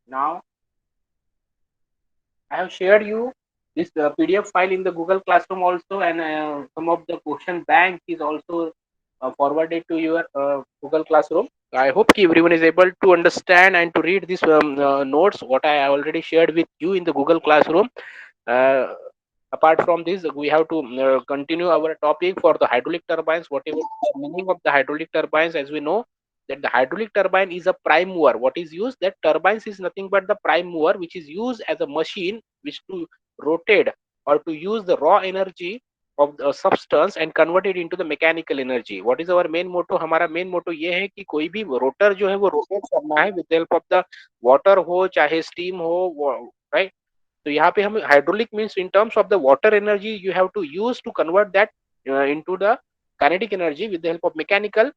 Now I have shared you this PDF file in the Google Classroom also, and some of the question bank is also forwarded to your Google Classroom. I hope ki everyone is able to understand and to read these notes what I already shared with you in the Google Classroom. Uh, Apart from this, we have to continue our topic for the hydraulic turbines. Whatever the meaning of the hydraulic turbines, as we know that the hydraulic turbine is a prime mover. What is used? That turbines is nothing but the prime mover, which is used as a machine which to rotate or to use the raw energy of the substance and convert it into the mechanical energy. What is our main motto? हमारा main motto ये है कि कोई भी rotor जो है वो rotate करना है with the help of the water हो चाहे steam हो, right? तो यहाँ पे हम hydraulic means in terms of the water energy you have to use to convert that into the kinetic energy with the help of mechanical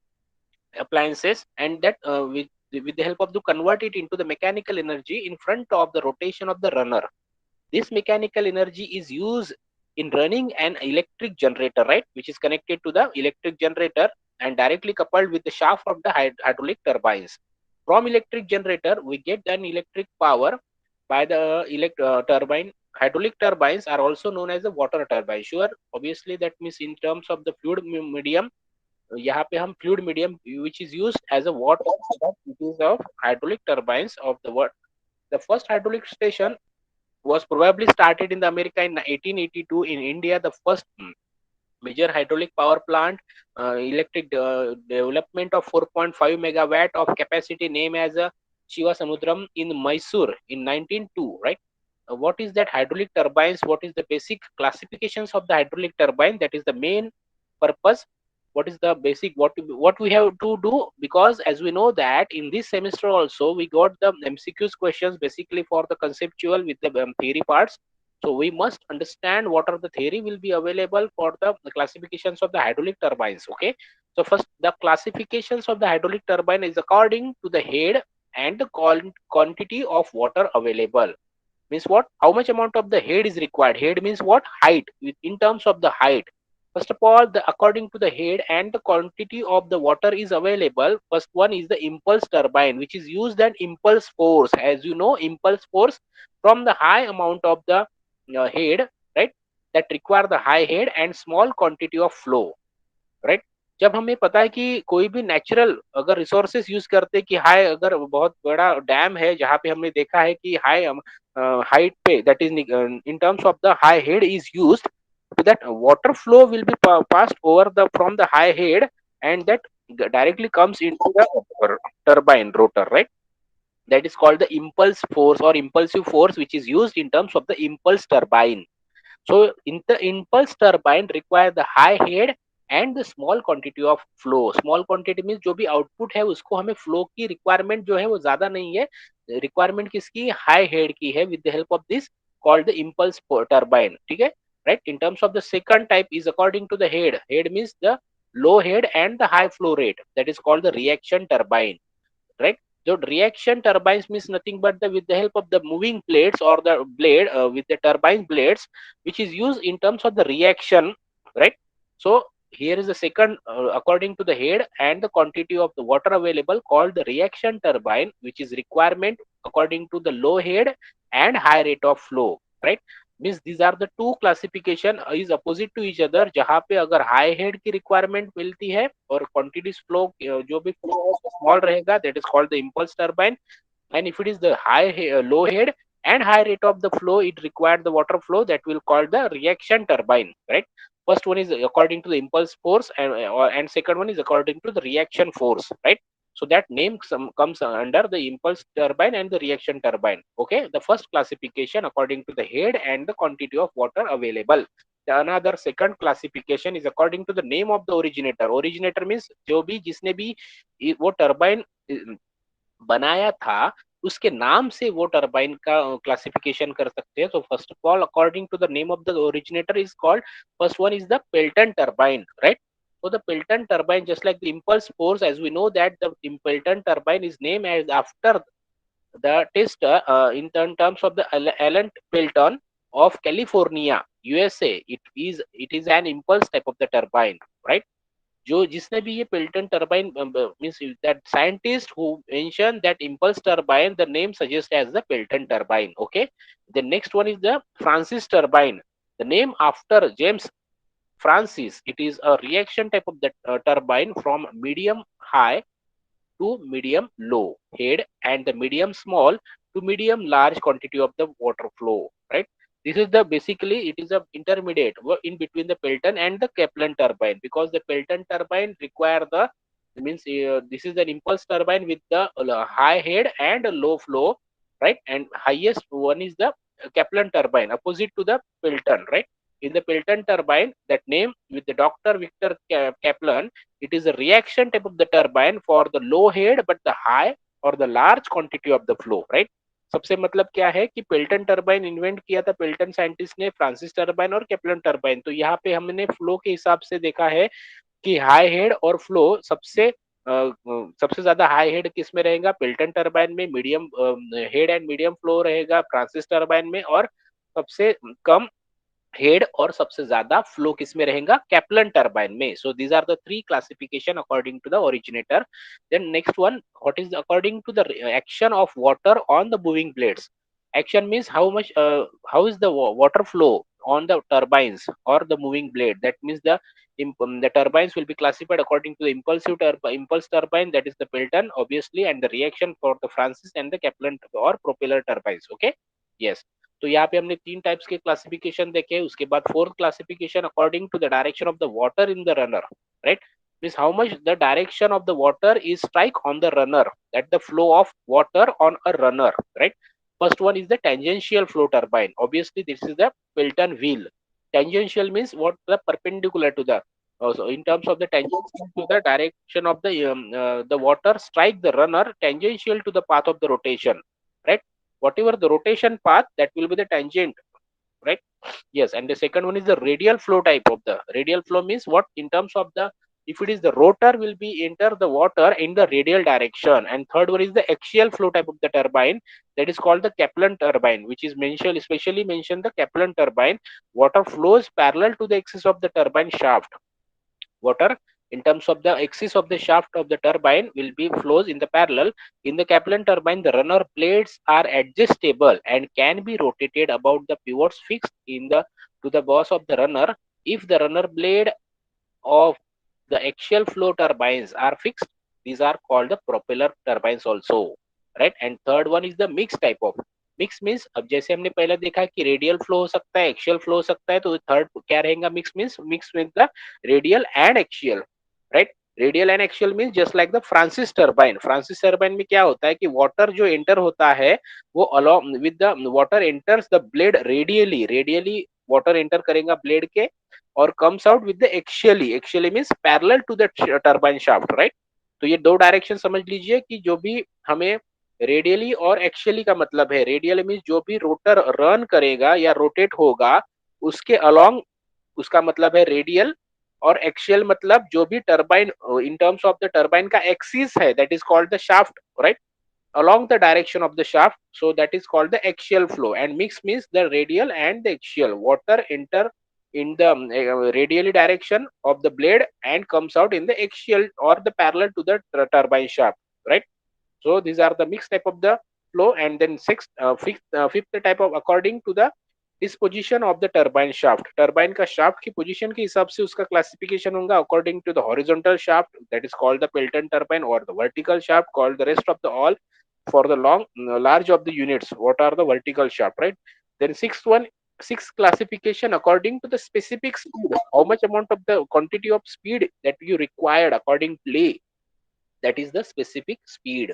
appliances, and that with the help of to convert it into the mechanical energy in front of the rotation of the runner. This mechanical energy is used in running an electric generator, right, which is connected to the electric generator and directly coupled with the shaft of the hydraulic turbines. From electric generator, we get an electric power by the turbine. Hydraulic turbines are also known as the water turbine. Sure, obviously that means in terms of the fluid medium, यहाँ पे हम fluid medium which is used as a water, so that it is of hydraulic turbines of the world. The first hydraulic station was probably started in the America in 1882. In India, the first major hydraulic power plant, electric development of 4.5 megawatt of capacity, named as a Shiva Samudram in Mysore in 1902, right? What is that hydraulic turbines? What is the basic classifications of the hydraulic turbine? That is the main purpose. What is the basic what we have to do? Because as we know that in this semester also we got the MCQs questions basically for the conceptual with the theory parts. So we must understand what are the theory will be available for the classifications of the hydraulic turbines. Okay. So first, the classifications of the hydraulic turbine is according to the head and the quantity of water available. Means what? How much amount of the head is required? Head means what? Height. In terms of the height. First of all, the according to the head and the quantity of the water is available. First one is the impulse turbine, which is used an impulse force. As you know, impulse force from the high amount of the head, right? That require the high head and small quantity of flow, right. जब हमें पता है कि कोई भी natural अगर resources use करते हैं कि हाई अगर बहुत बड़ा डैम है जहाँ पे हमने देखा है कि हाई हाइट पे that is in terms of the high head is used, so that water flow will be passed over the from the high head, and that directly comes into the turbine rotor, right? That is called the impulse force or impulsive force, which is used in terms of the impulse turbine. So in the impulse turbine require the high head and the small quantity of flow. Small quantity means जो भी output है उसको हमें flow की requirement जो है वो ज्यादा नहीं है. Requirement किसकी? High head की है with the help of this called the impulse turbine. ठीक है, right? In terms of the second type is according to the head. Head means the low head and the high flow rate. That is called the reaction turbine, right? So reaction turbines means nothing but the with the help of the moving blades or the blade with the turbine blades, which is used in terms of the reaction, right? So here is the second according to the head and the quantity of the water available called the reaction turbine, which is requirement according to the low head and high rate of flow, right? Means these are the two classification is opposite to each other, जहाँ पे अगर high head की requirement मिलती है और quantities flow जो भी flow है स्मॉल रहेगा, that is called the impulse turbine. And if it is the low head and high rate of the flow, it required the water flow, that will call the reaction turbine, right? First one is according to the impulse force, and second one is according to the reaction force, right? So that name comes under the impulse turbine and the reaction turbine. Okay, the first classification according to the head and the quantity of water available. The another second classification is according to the name of the originator. Originator means जो भी जिसने भी वो turbine बनाया था उसके नाम से वो टरबाइन का क्लासिफिकेशन कर सकते हैं. So first of all, according to the name of the originator is called, first one is the Pelton turbine, right? So the Pelton turbine, just like the impulse force, as we know that the Pelton turbine is named as after the tester in terms of the Alan Pelton of California, USA. It is an impulse type of the turbine, right? जो जिसने भी ये Pelton turbine means that scientist who mention that impulse turbine, the name suggests as the Pelton turbine. Okay, the next one is the Francis turbine, the name after James Francis. It is a reaction type of the turbine from medium high to medium low head and the medium small to medium large quantity of the water flow, right? This is the basically it is a intermediate in between the Pelton and the Kaplan turbine, because the Pelton turbine require the means this is an impulse turbine with the high head and a low flow, right? And highest one is the Kaplan turbine opposite to the Pelton, right? In the Pelton turbine, that name with the Dr. Victor Kaplan, it is a reaction type of the turbine for the low head but the high or the large quantity of the flow, right? सबसे मतलब क्या है कि Pelton turbine invent किया था Pelton scientist ने, Francis turbine और केप्लन turbine. तो यहाँ पे हमने फ्लो के हिसाब से देखा है कि हाई हेड और फ्लो सबसे ज्यादा हाई हेड किस में रहेगा, पेल्टन टर्बाइन में, medium head and medium flow रहेगा फ्रांसिस टर्बाइन में, और सबसे कम हेड और सबसे ज्यादा फ्लो किसमें रहेगा, कैप्लन टर्बाइन में। So these are the three classification according to the originator. Then next one, what is according to the action of water on the moving blades. Action means how much how is the water flow on the turbines or the moving blade. That means the turbines will be classified according to the impulse turbine, that is the Pelton obviously, and the reaction for the Francis and the Kaplan or propeller turbines. Okay, yes. तो यहाँ पे हमने तीन types के classification देखे। उसके बाद fourth classification according to the direction of the water in the runner, right? Means how much the direction of the water is strike on the runner, that the flow of water on a runner, right? First one is the tangential flow turbine. Obviously, this is the Pelton wheel. Tangential means what, the perpendicular to the. So in terms of the tangential to the direction of the water strike the runner tangential to the path of the rotation, right? Whatever the rotation path, that will be the tangent, right? Yes, and the second one is the radial flow type of the. Radial flow means what, in terms of the, if it is the rotor will be enter the water in the radial direction. And third one is the axial flow type of the turbine, that is called the Kaplan turbine, which is mentioned, especially mentioned the Kaplan turbine. Water flows parallel to the axis of the turbine shaft. Water in terms of the axis of the shaft of the turbine will be flows in the parallel. In the Kaplan turbine, the runner blades are adjustable and can be rotated about the pivots fixed in the to the boss of the runner. If the runner blade of the axial flow turbines are fixed, these are called the propeller turbines also, right? And third one is the mixed type of. Mix means, अब जैसे हमने पहले देखा कि radial flow हो सकता है, axial flow हो सकता है, तो थर्ड क्या रहेगा, mix means mix with the radial and axial, right? Radial and axial means just like the Francis turbine. Francis turbine में क्या होता है कि वाटर जो एंटर होता है वो along with the water enters the blade radially, radially water enter करेगा ब्लेड के और comes out with the axially, axially means parallel to the turbine shaft, right? तो ये दो डायरेक्शन समझ लीजिए कि जो भी हमें रेडियली और एक्शियली का मतलब है, रेडियल मीन्स जो भी रोटर रन करेगा या रोटेट होगा उसके अलोंग, उसका मतलब है रेडियल, और एक्शियल मतलब जो भी turbine in terms of the turbine का एक्सिस है, that is called the shaft, right? along the direction of the shaft, so that is called the axial flow. And mix means the radial and the axial, water enter in the radially direction of the blade and comes out in the axial or the parallel to the turbine shaft, right? So these are the mixed type of the flow. And then fifth type of, according to the disposition of the turbine shaft, turbine का shaft की position के हिसाब से उसका classification होगा according to the horizontal shaft, that is called the Pelton turbine, or the vertical shaft called the rest of the all. For the large of the units, what are the vertical shaft, right? Then sixth classification according to the specific speed, how much amount of the quantity of speed that you required according to lay, that is the specific speed.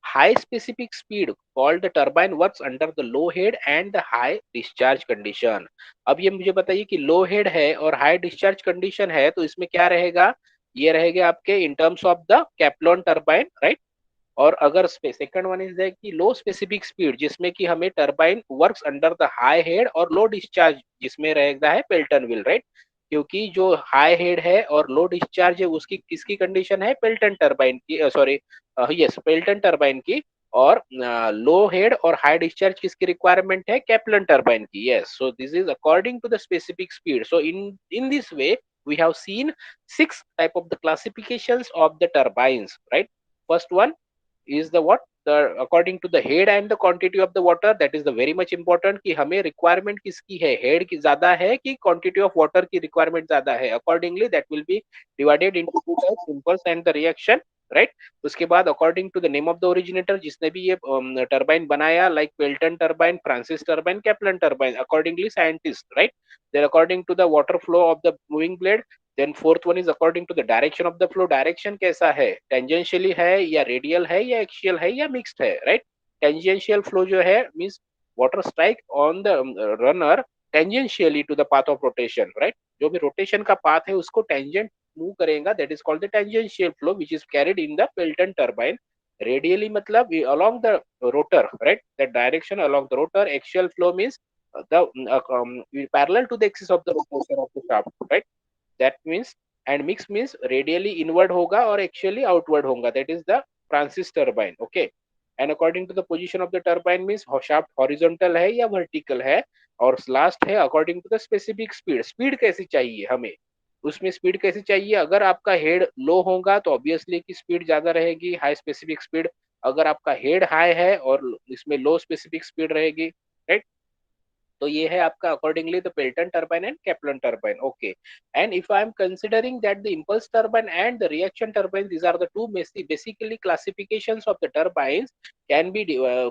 High specific speed called the turbine works under the low head and the high discharge condition. अब ये मुझे बताइए कि लो head है और high discharge condition है, तो इसमें क्या रहेगा, ये रहेगा आपके in terms of the Kaplan turbine, right? और अगर सेकंड वन इज है कि लो स्पेसिफिक स्पीड, जिसमें कि हमें turbine works under the high head और लो डिस्चार्ज, जिसमें रहेगा है पेल्टन व्हील, राइट? क्योंकि जो हाई हेड है और लो डिस्चार्ज है उसकी किसकी कंडीशन है, पेल्टन टर्बाइन की, सॉरी यस पेल्टन टर्बाइन की। और लो हेड और हाई डिस्चार्ज किसकी रिक्वायरमेंट है, कैप्लन टर्बाइन की। Yes, so this is according to the specific speed. So in this way we have seen 6 type of the classifications of the turbines, right? First one is the what, the according to the head and the quantity of the water, that is the very much important कि हमें requirement किसकी है, head की ज्यादा है कि quantity of water की requirement ज्यादा है, accordingly that will be divided into two types, impulse and the reaction, right? उसके बाद according to the name of the originator, जिसने भी ये टर्बाइन बनाया, like Pelton turbine, Francis turbine, Kaplan turbine, accordingly scientist, right? Then according to the water flow of the moving blade, then fourth one is according to the direction of the flow, direction कैसा है, tangentially है या radial है या axial है या mixed है, right? Tangential flow जो है means water strike on the runner tangentially to the path of rotation, right? जो भी रोटेशन का पाथ है उसको टेंजेंट मूव करेगा, that is called the tangential flow which is carried in the Pelton turbine. Radially मतलब along the rotor, right? The direction along the rotor. Axial flow means the parallel to the axis of the rotation of the shaft, right? That means, and mix means radially inward होगा और actually outward होगा, that is the Francis turbine, okay? And according to the position of the turbine means shaft horizontal है या vertical है, और last है according to the specific speed, speed कैसी चाहिए हमें, उसमें स्पीड कैसी चाहिए, अगर आपका हेड लो होगा तो ऑब्वियसली की स्पीड ज्यादा रहेगी, हाई स्पेसिफिक स्पीड. अगर आपका हेड हाई है और इसमें लो स्पेसिफिक स्पीड रहेगी, राइट? तो ये है आपका accordingly the Pelton turbine and Kaplan turbine, okay? And if I am considering that the impulse turbine and the reaction turbine, these are the two basically classifications of the turbines can be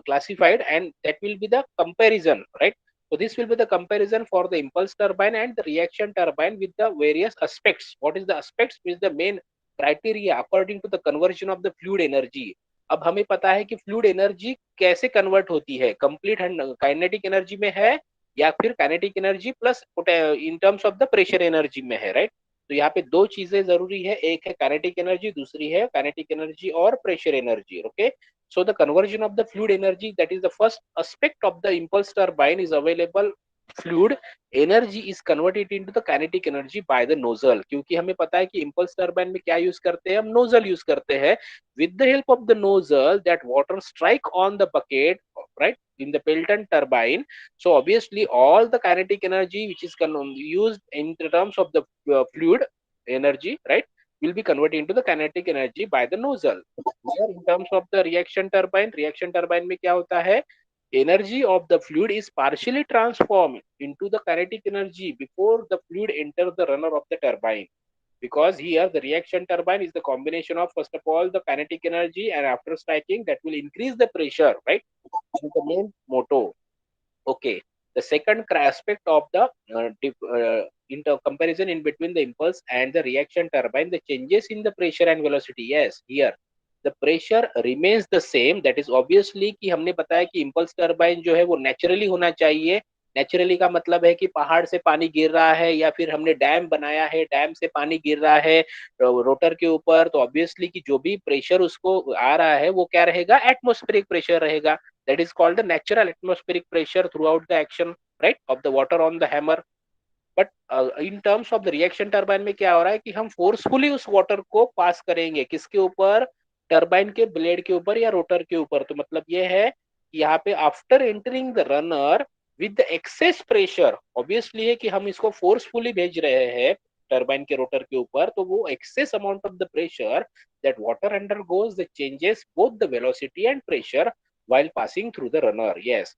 classified, and that will be the comparison, right? So this will be the comparison for the impulse turbine and the reaction turbine with the various aspects. What is the aspects? Is the main criteria according to the conversion of the fluid energy. अब हमें पता है कि fluid energy कैसे convert होती है, complete kinetic energy में है या फिर kinetic energy plus in terms of the pressure energy में है, राइट? तो यहाँ पे दो चीजें जरूरी है, एक है काइनेटिक एनर्जी, दूसरी है काइनेटिक एनर्जी और pressure energy, okay? So the conversion of the fluid energy, that is the first aspect of the impulse turbine, is available. Fluid energy is converted into the kinetic energy by the nozzle. क्योंकि हमें पता है कि impulse turbine में क्या use करते हैं, हम nozzle यूज करते हैं. With the help of the nozzle, that water strike on the bucket, right, in the Pelton turbine. So obviously all the kinetic energy which is used in the terms of the fluid energy, right, will be converted into the kinetic energy by the nozzle. Here in terms of the reaction turbine में क्या होता है, energy of the fluid is partially transformed into the kinetic energy before the fluid enters the runner of the turbine. Because here the reaction turbine is the combination of first of all the kinetic energy, and after striking that will increase the pressure, right? This is the main motto. Okay. The second aspect of the comparison in between the impulse and the reaction turbine, the changes in the pressure and velocity. Yes, here the pressure remains the same. That is obviously कि हमने बताया कि impulse turbine जो है वो naturally होना चाहिए. Naturally का मतलब है कि पहाड़ से पानी गिर रहा है या फिर हमने डैम बनाया है, डैम से पानी गिर रहा है रोटर के ऊपर, तो ऑब्वियसली कि जो भी प्रेशर उसको आ रहा है वो क्या रहेगा, एटमॉस्फेरिक प्रेशर रहेगा. That is called the natural atmospheric pressure throughout the action, right, of the water on the hammer. But in terms of the reaction turbine में क्या हो रहा है कि हम फोर्सफुली उस वाटर को पास करेंगे, किसके ऊपर, टर्बाइन के ब्लेड के ऊपर या रोटर के ऊपर. तो मतलब ये है कि यहाँ पे after entering the runner with the excess pressure, obviously है कि हम इसको फोर्सफुली भेज रहे हैं टर्बाइन के रोटर के ऊपर, तो वो excess amount of the pressure that water undergoes the changes both the velocity and pressure while passing through the runner. Yes,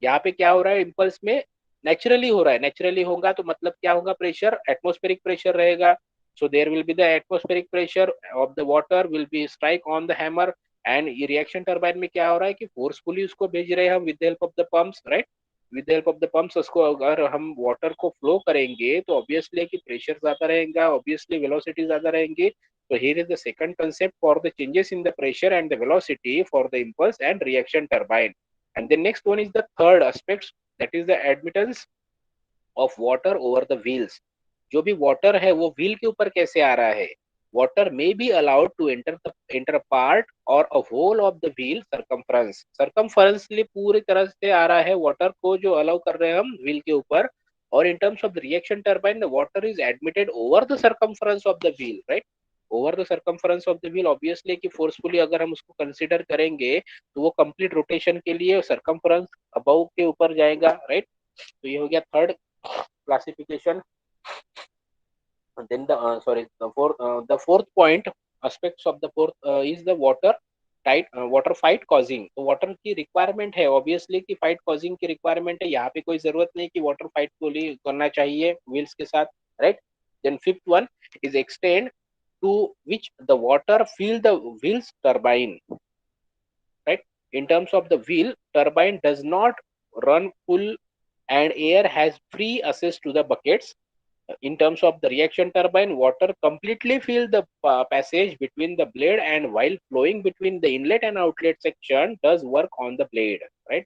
यहाँ पे क्या हो रहा है, इम्पल्स में नेचुरली हो रहा है, नेचुरली होगा तो मतलब क्या होगा, प्रेशर एटमॉस्फेरिक प्रेशर रहेगा. So there will be the atmospheric pressure of the water will be strike on the hammer. And ये रिएक्शन टर्बाइन में क्या हो रहा है कि फोर्सफुली उसको भेज रहे हैं हम with the help of the pumps, right? With the help of the pumps उसको अगर हम वाटर को फ्लो करेंगे तो ऑब्वियसली कि प्रेशर ज्यादा रहेगा, ऑब्वियसली वेलोसिटी ज्यादा रहेंगी. So here is the second concept for the changes in the pressure and the velocity for the impulse and reaction turbine. And the next one is the third aspect, that is the admittance of water over the wheels. जो भी water है वो wheel के ऊपर कैसे आ रहा है, water may be allowed to enter a part or a whole of the wheel circumference लिए पूरी तरह से आ रहा है water को, जो allow कर रहे हैं हम wheel के ऊपर. और in terms of the reaction turbine, the water is admitted over the circumference of the wheel, right? Over the circumference of the wheel, obviously कि फोर्सफुली अगर हम उसको कंसीडर करेंगे तो वो कंप्लीट रोटेशन के लिए सर्कमफ्रेंस अबव के ऊपर जाएगा, राइट? तो ये हो गया third classification And then the fourth point aspects of the fourth is the water fight causing. तो water की requirement है obviously कि fight causing की requirement है, यहाँ पे कोई जरूरत नहीं कि water fight को लिए करना चाहिए wheels के साथ, right? Then fifth one is extend to which the water fill the wheels turbine, right? In terms of the wheel turbine does not run full and air has free access to the buckets. In terms of the reaction turbine, water completely fills the passage between the blade and while flowing between the inlet and outlet section does work on the blade, right?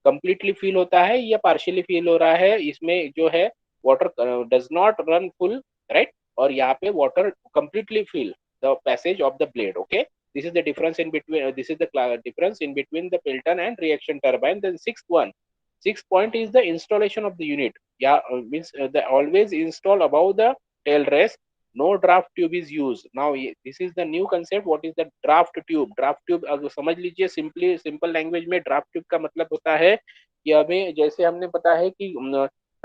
Completely fill होता है या partially fill हो रहा है, इसमें जो है water does not run full, right? और यहाँ पे water completely fill the passage of the blade, okay? This is the difference in between. This is the difference in between the Pelton and reaction turbine. Then sixth point is the installation of the unit. Yeah, means the always install above the tail race. No draft tube is used. Now this is the new concept. What is the draft tube? Draft tube अगर समझ लीजिए simply simple language में draft tube का मतलब होता है कि हमें जैसे हमने पता है कि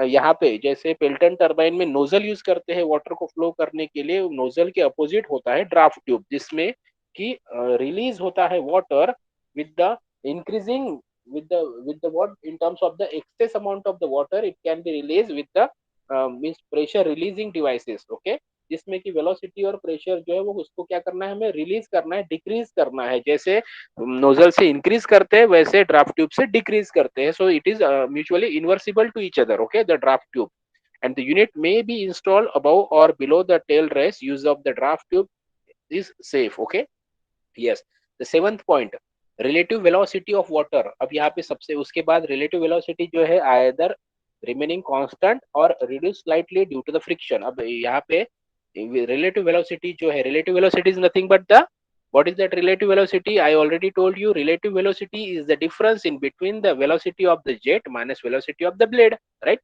यहाँ पे जैसे पेल्टन टरबाइन में नोजल यूज करते हैं वाटर को फ्लो करने के लिए, नोजल के अपोजिट होता है ड्राफ्ट ट्यूब जिसमें कि रिलीज होता है water with the increasing with the what in terms of the excess amount of the water it can be released with the means pressure releasing devices, okay? जिसमें कि velocity और pressure जो है वो उसको क्या करना है, हमें रिलीज करना है, डिक्रीज करना है। जैसे नोजल से इंक्रीज करते हैं वैसे ड्राफ्ट ट्यूब से डिक्रीज करते हैं। So it is mutually inversible to each other, okay? The draft tube and the unit may be installed above or below the tail race. Use of the draft tube is safe, okay? Yes. The seventh point, relative velocity of water. अब यहाँ पे सबसे उसके बाद relative velocity जो है either remaining constant or reduce slightly due to the friction. अब यहाँ पे relative velocity जो है, relative velocity is nothing but the what is that relative velocity? I already told you relative velocity is the difference in between the velocity of the jet minus velocity of the blade, right?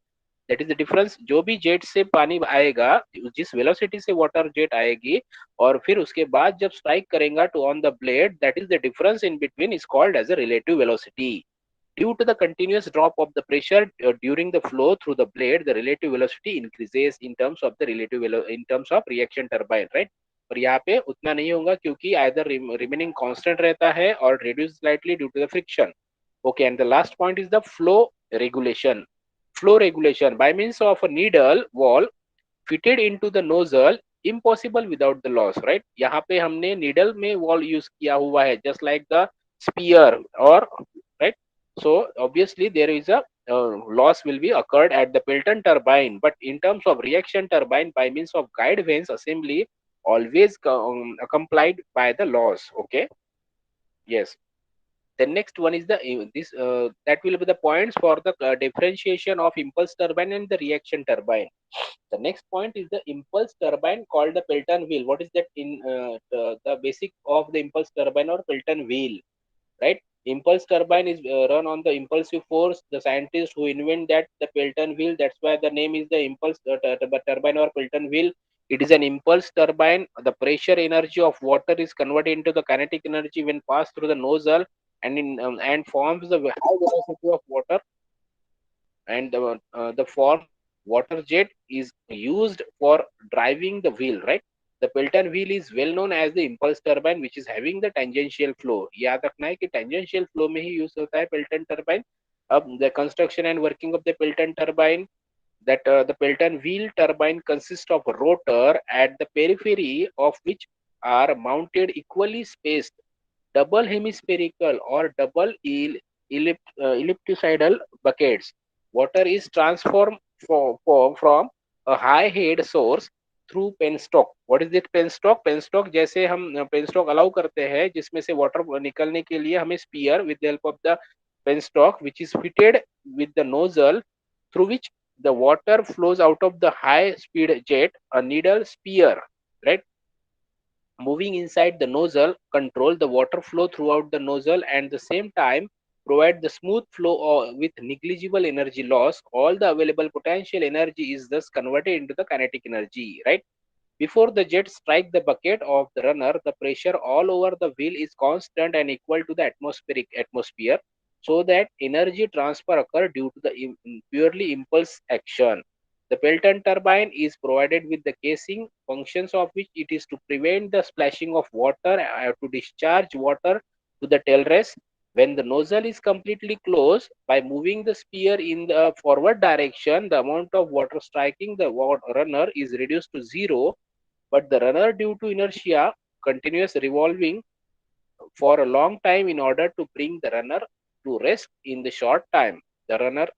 That is the difference. जो भी jet से पानी आएगा, जिस velocity से water jet आएगी और फिर उसके बाद जब स्ट्राइक करेगा to on the blade, that is the difference in between is called as a relative velocity. Due to the continuous drop of the pressure during the flow through the blade, the relative velocity increases in terms of the in terms of reaction turbine, right? और यहाँ पे उतना नहीं होगा क्योंकि either remaining constant रहता है और reduce slightly due to the friction. Okay, and the last point is the flow regulation. Flow regulation by means of a needle wall fitted into the nozzle, impossible without the loss, right? यहाँ पे हमने needle में wall use किया हुआ है just like the spear or right. So obviously there is a loss will be occurred at the Pelton turbine, but in terms of reaction turbine by means of guide vanes assembly always complied by the loss, okay? Yes. The next one is the this that will be the points for the differentiation of impulse turbine and the reaction turbine. The next point is the impulse turbine called the Pelton wheel. What is that in the basic of the impulse turbine or Pelton wheel, right? Impulse turbine is run on the impulsive force. The scientists who invent that the Pelton wheel, that's why the name is the impulse turbine or Pelton wheel. It is an impulse turbine. The pressure energy of water is converted into the kinetic energy when passed through the nozzle and forms the high velocity of water, and the form water jet is used for driving the wheel, right? The Pelton wheel is well known as the impulse turbine which is having the tangential flow. याद रखना है कि tangential flow में ही use होता है Pelton turbine. अब the construction and working of the Pelton turbine, that the Pelton wheel turbine consists of a rotor at the periphery of which are mounted equally spaced double hemispherical or double ellipticidal buckets. Water is transformed from a high head source through penstock. What is it penstock? Penstock जैसे हम penstock allow करते हैं जिसमें से water निकलने के लिए हमें spear with the help of the penstock which is fitted with the nozzle through which the water flows out of the high speed jet, a needle spear, right? Moving inside the nozzle control the water flow throughout the nozzle and the same time provide the smooth flow with negligible energy loss. All the available potential energy is thus converted into the kinetic energy, right? Before the jet strike the bucket of the runner, the pressure all over the wheel is constant and equal to the atmospheric atmosphere, so that energy transfer occur due to the purely impulse action. The Pelton turbine is provided with the casing, functions of which it is to prevent the splashing of water, to discharge water to the tail race. When the nozzle is completely closed, by moving the spear in the forward direction, the amount of water striking the runner is reduced to zero, but the runner, due to inertia, continues revolving for a long time in order to bring the runner to rest in the short time. The runner,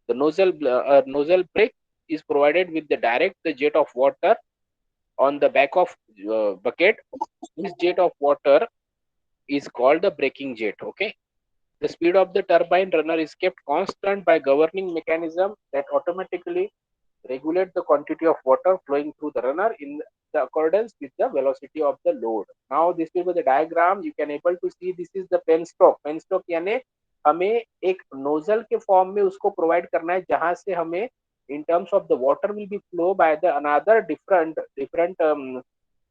the nozzle brake is provided with the direct the jet of water on the back of bucket. This jet of water is called the braking jet. Okay. The speed of the turbine runner is kept constant by governing mechanism that automatically regulate the quantity of water flowing through the runner in the accordance with the velocity of the load. Now this will be the diagram. You can able to see this is the penstock. Penstock यानी हमें एक nozzle के form में उसको provide करना है जहां से हमें in terms of the water will be flow by the another different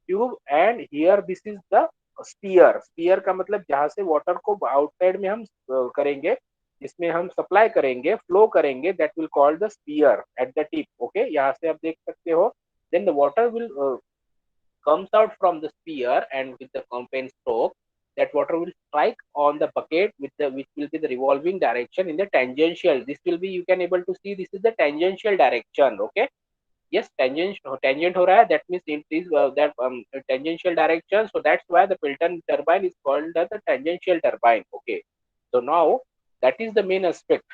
tube and here this is the spear. Spear का मतलब जहां से वाटर को आउटसाइड में हम करेंगे, जिसमें हम सप्लाई करेंगे, फ्लो करेंगे, that will called the spear at the tip. Okay, यहाँ से आप देख सकते हो. Then the water will comes out from the spear, and with the compound stroke, that water will strike on the bucket with the which will be the revolving direction in the tangential. This will be, you can able to see, this is the tangential direction. Okay. Yes, tangent हो रहा है, that means it is that tangential direction, so that's why the Pelton turbine is called the tangential turbine. Okay, so now that is the main aspect.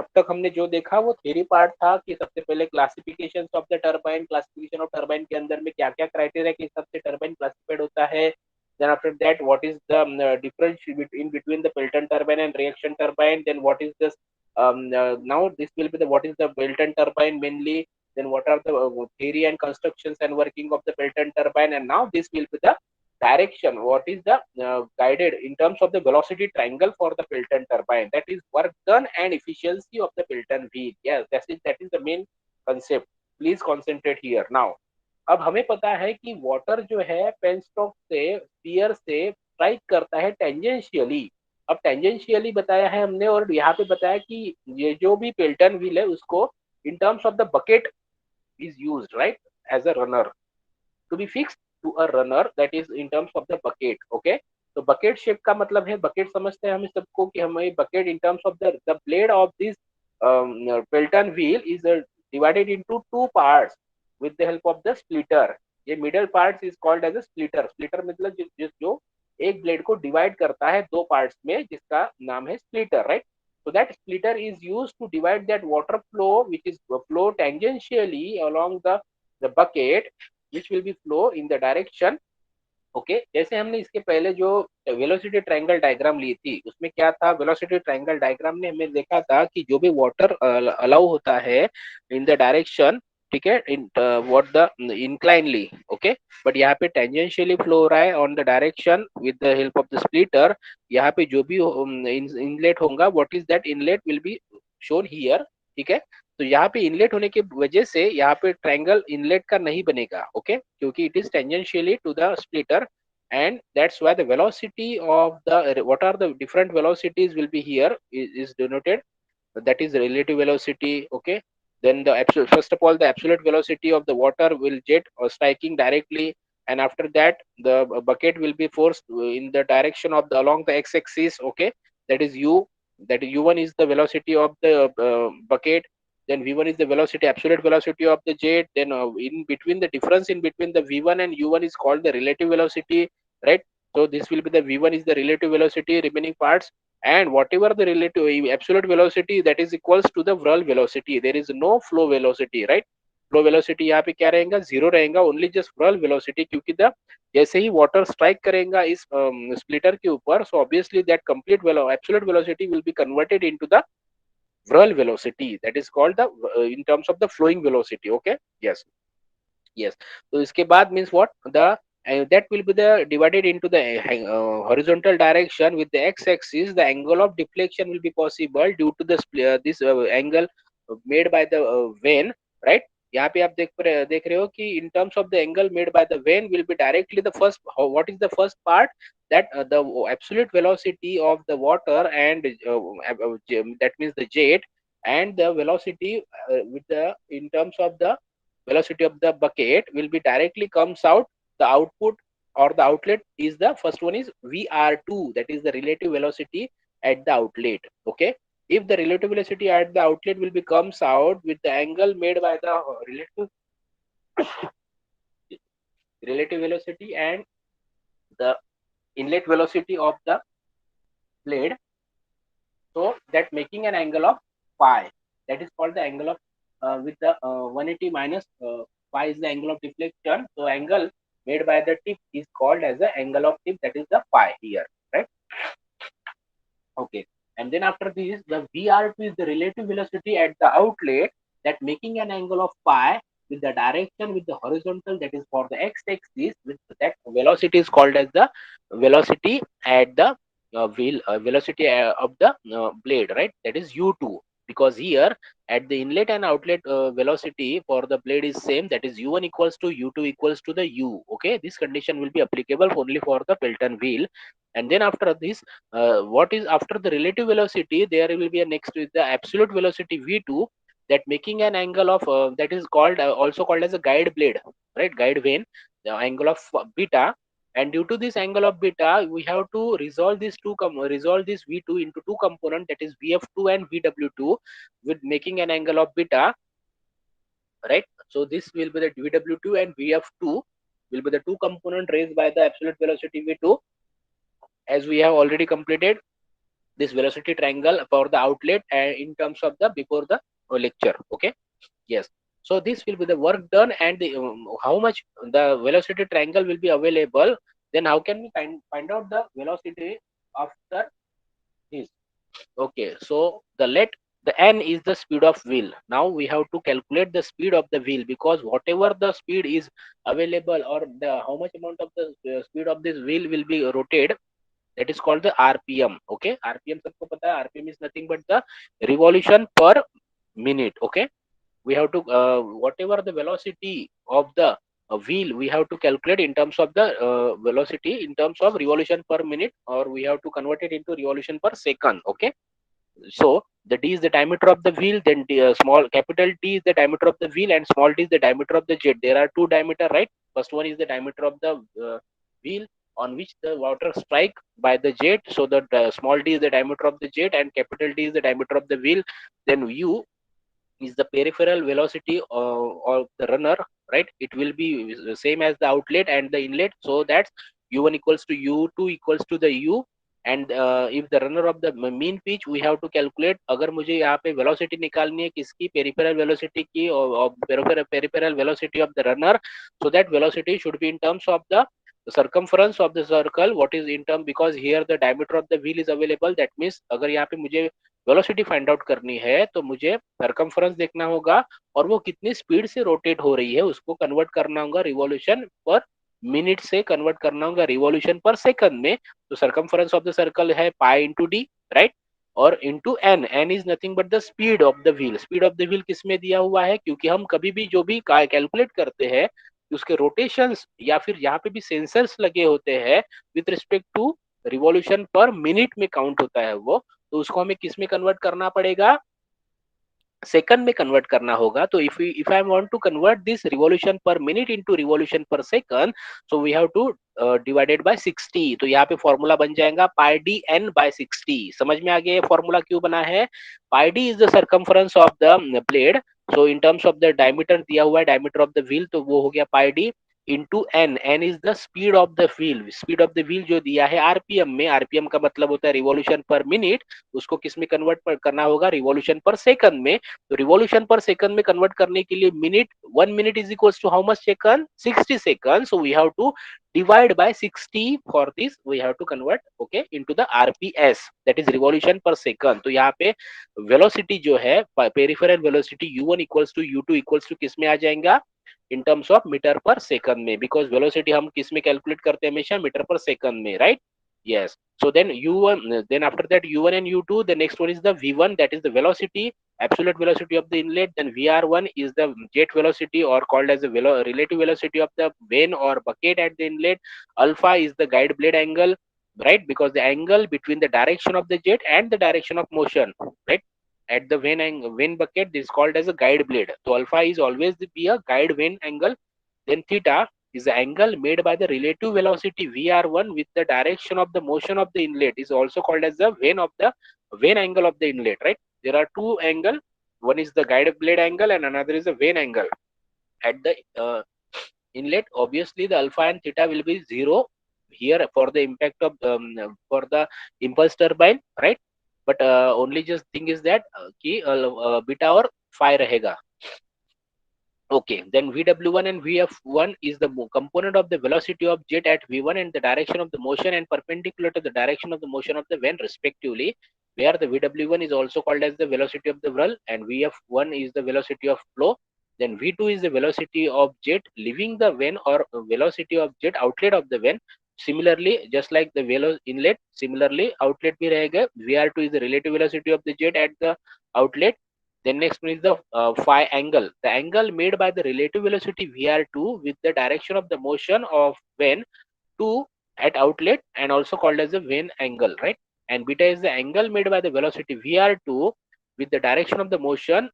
अब तक हमने जो देखा वो theory part था कि सबसे पहले classification of the turbine, classification of turbine के अंदर में क्या क्या क्राइटेरिया के हिसाब से टर्बाइन क्लासिफाइड होता है. Then after that, what is the difference in between the Pelton turbine and reaction turbine? Then what is this? Now this will be the what is the Pelton turbine mainly. Then what are the theory and constructions and working of the Pelton turbine? And now this will be the direction. What is the guided in terms of the velocity triangle for the Pelton turbine? That is work done and efficiency of the Pelton wheel. Yes, that is the main concept. Please concentrate here now. अब हमें पता है कि water जो है penstock से spear से strike करता है टेंजेंशियली. अब टेंजेंशियली बताया है हमने, और यहाँ पे बताया कि ये जो भी पेल्टन व्हील है उसको in terms of the bucket is used, right, as a runner, to be fixed to a runner, that is in terms of the bucket. Okay, तो bucket shape का मतलब है, bucket समझते हैं हम सबको कि हमें bucket in terms of the blade of this Pelton wheel is divided into two parts with the help of the splitter. ये middle parts is called as a splitter. Splitter मतलब जो एक ब्लेड को डिवाइड करता है दो parts में, जिसका नाम है splitter, right. So that splitter is used to divide that water flow, which is flow tangentially along the bucket, which will be flow in the direction. Okay, जैसे हमने इसके पहले जो वेलोसिटी ट्रायंगल डायग्राम ली थी उसमें क्या था, वेलोसिटी ट्रायंगल डायग्राम में हमें देखा था कि जो भी वाटर अलाउ होता है इन द डायरेक्शन, ठीक है, in what the inclinely. Okay, but यहाँ पे टेंजेंशियली फ्लो हो रहा है on the direction with the help of the splitter. यहाँ पे जो भी इनलेट होगा, what is that inlet will be shown here. ठीक है, तो यहाँ पे इनलेट होने की वजह से यहाँ पे ट्रायंगल इनलेट का नहीं बनेगा. ओके, क्योंकि it is tangentially to the splitter, and that's why the velocity of the what are the different velocities will be here is denoted. That is relative velocity. Okay, then the absolute, first of all, the absolute velocity of the water will jet or striking directly, and after that the bucket will be forced in the direction of the along the x-axis. Okay, that is u, that u1 is the velocity of the bucket, then v1 is the velocity, absolute velocity of the jet, then in between, the difference in between the v1 and u1 is called the relative velocity, right. So this will be the v1 is the relative velocity, remaining parts, and whatever the relative absolute velocity, that is equals to the whirl velocity. There is no flow velocity, right. Flow velocity यहाँ पे क्या रहेगा, zero रहेगा, only just whirl velocity, क्योंकि the जैसे ही water strike करेगा इस splitter के ऊपर, so obviously that complete absolute velocity will be converted into the whirl velocity, that is called the in terms of the flowing velocity. Okay, yes. Yes, so इसके बाद means what, the that will be the divided into the horizontal direction with the x-axis. The angle of deflection will be possible due to the this angle made by the vane, right. यहाँ पे आप देख रहे हो कि in terms of the angle made by the vane will be directly the first, what is the first part, that the absolute velocity of the water and that means the jet and the velocity with the in terms of the velocity of the bucket will be directly comes out. The output or the outlet is the first one is VR2, that is the relative velocity at the outlet. Okay, if the relative velocity at the outlet will be comes out with the angle made by the relative velocity and the inlet velocity of the blade, so that making an angle of phi, that is called the angle of with the 180 minus phi is the angle of deflection. So angle made by the tip is called as the angle of tip, that is the phi here, right? Okay. And then after this, the VR2 is the relative velocity at the outlet, that making an angle of phi with the direction with the horizontal, that is for the x-axis, with that velocity is called as the velocity at the wheel velocity of the blade, right? That is U2, because here at the inlet and outlet velocity for the blade is same, that is U1 equals to U2 equals to the U. Okay, this condition will be applicable only for the Pelton wheel. And then after this, what is after the relative velocity, there will be a next with the absolute velocity v2, that making an angle of that is called also called as a guide blade, right? Guide vane, the angle of beta. And due to this angle of beta, we have to resolve this resolve this v2 into two component, that is vf2 and vw2, with making an angle of beta, right? So this will be the vw2 and vf2 will be the two component raised by the absolute velocity v2, as we have already completed this velocity triangle for the outlet in terms of the before the lecture. Okay, yes. So this will be the work done, and the, how much the velocity triangle will be available. Then how can we find out the velocity after this? Okay, so the n is the speed of wheel. Now we have to calculate the speed of the wheel, because whatever the speed is available, or the how much amount of the speed of this wheel will be rotated, that is called the rpm. Okay, rpm सबको पता है, rpm is nothing but the revolution per minute. Okay, we have to whatever the velocity of the wheel, we have to calculate in terms of the velocity in terms of revolution per minute, or we have to convert it into revolution per second. Okay, so the d is the diameter of the wheel, then small capital D is the diameter of the wheel, and small d is the diameter of the jet. There are two diameter, right? First one is the diameter of the wheel on which the water strike by the jet. So the small d is the diameter of the jet, and capital D is the diameter of the wheel. Then U is the peripheral velocity of the runner, right? It will be the same as the outlet and the inlet, so that's u1 equals to u2 equals to the u. And if the runner of the mean pitch, we have to calculate, अगर मुझे यहाँ पे velocity निकालनी है किसकी, peripheral velocity की, of peripheral velocity of the runner, so that velocity should be in terms of the circumference of the circle, what is in term, because here the diameter of the wheel is available, that means अगर यहाँ पे मुझे velocity find out करनी है, तो मुझे circumference देखना होगा, और वो कितनी स्पीड से रोटेट हो रही है उसको कन्वर्ट करना होगा रिवॉल्यूशन पर मिनट से, कन्वर्ट करना होगा रिवॉल्यूशन पर सेकंड में। तो सरकमफ्रेंस ऑफ द सर्कल है पाई इंटू डी, राइट, और into N, N is nothing but the speed of the wheel. Speed of the wheel किस में दिया हुआ है, क्योंकि हम कभी भी जो भी कैलकुलेट करते हैं उसके रोटेशंस या फिर यहाँ पे भी सेंसर्स लगे होते हैं with respect to revolution per minute में काउंट होता है वो, तो उसको हमें किस में कन्वर्ट करना पड़ेगा, सेकंड में कन्वर्ट करना होगा। तो if I want to convert this revolution per minute into revolution per second, so we have to divided by 60। तो यहाँ पे फॉर्मूला बन जाएगा पाई डी एन बाय 60। समझ में आ गया ये फॉर्मूला क्यों बना है? Pi D is the circumference of the blade, so in terms of the diameter दिया हुआ है, डायमीटर ऑफ द व्हील, तो वो हो गया pi D into N. N is the speed of the wheel, speed of the wheel जो दिया है आरपीएम में, आरपीएम का मतलब होता है रिवॉल्यूशन पर मिनट, उसको किस में कन्वर्ट करना होगा, रिवॉल्यूशन पर सेकंड में। तो रिवॉल्यूशन पर सेकंड में कन्वर्ट करने के लिए minute, 1 minute is equals to how much second, 60 second, so we have to divide by 60 for this, we have to convert okay into the rps, that is revolution per second। तो यहाँ पे velocity जो है peripheral velocity u1 equals to u2 equals to किस में आ जाएगा, in terms of metre पर second में, because velocity हम किस में कैलकुलेट करते हैं, हमेशा मीटर पर सेकंड में, right? Yes. So then u1, then after that u1 and u2, the next one is the v1, that is the velocity, absolute velocity of the inlet. Then vr1 is the jet velocity, or called as the relative velocity of the vane or bucket at the inlet. Alpha is the guide blade angle, right? Because the angle between the direction of the jet and the direction of motion, right? at the vane bucket, this is called as a guide blade. So alpha is always be a guide vane angle. Then theta is the angle made by the relative velocity Vr1 with the direction of the motion of the inlet, is also called as the vane angle of the inlet, right? There are two angle. One is the guide blade angle and another is the vane angle. At the inlet, obviously the alpha and theta will be zero here for the impact of for the impulse turbine, right? But only just thing is that कि beta और phi रहेगा. Okay, then Vw1 and Vf1 is the component of the velocity of jet at V1 and the direction of the motion and perpendicular to the direction of the motion of the vane respectively, where the Vw1 is also called as the velocity of the whirl and Vf1 is the velocity of flow. Then V2 is the velocity of jet leaving the vane or velocity of jet outlet of the vane. Similarly, just like the inlet, similarly outlet भी रहेगा. Vr2 is the relative velocity of the jet at the outlet. Then next one is the phi angle. The angle made by the relative velocity Vr2 with the direction of the motion of vane 2 at outlet and also called as the vane angle, right? And beta is the angle made by the velocity Vr2 with the direction of the motion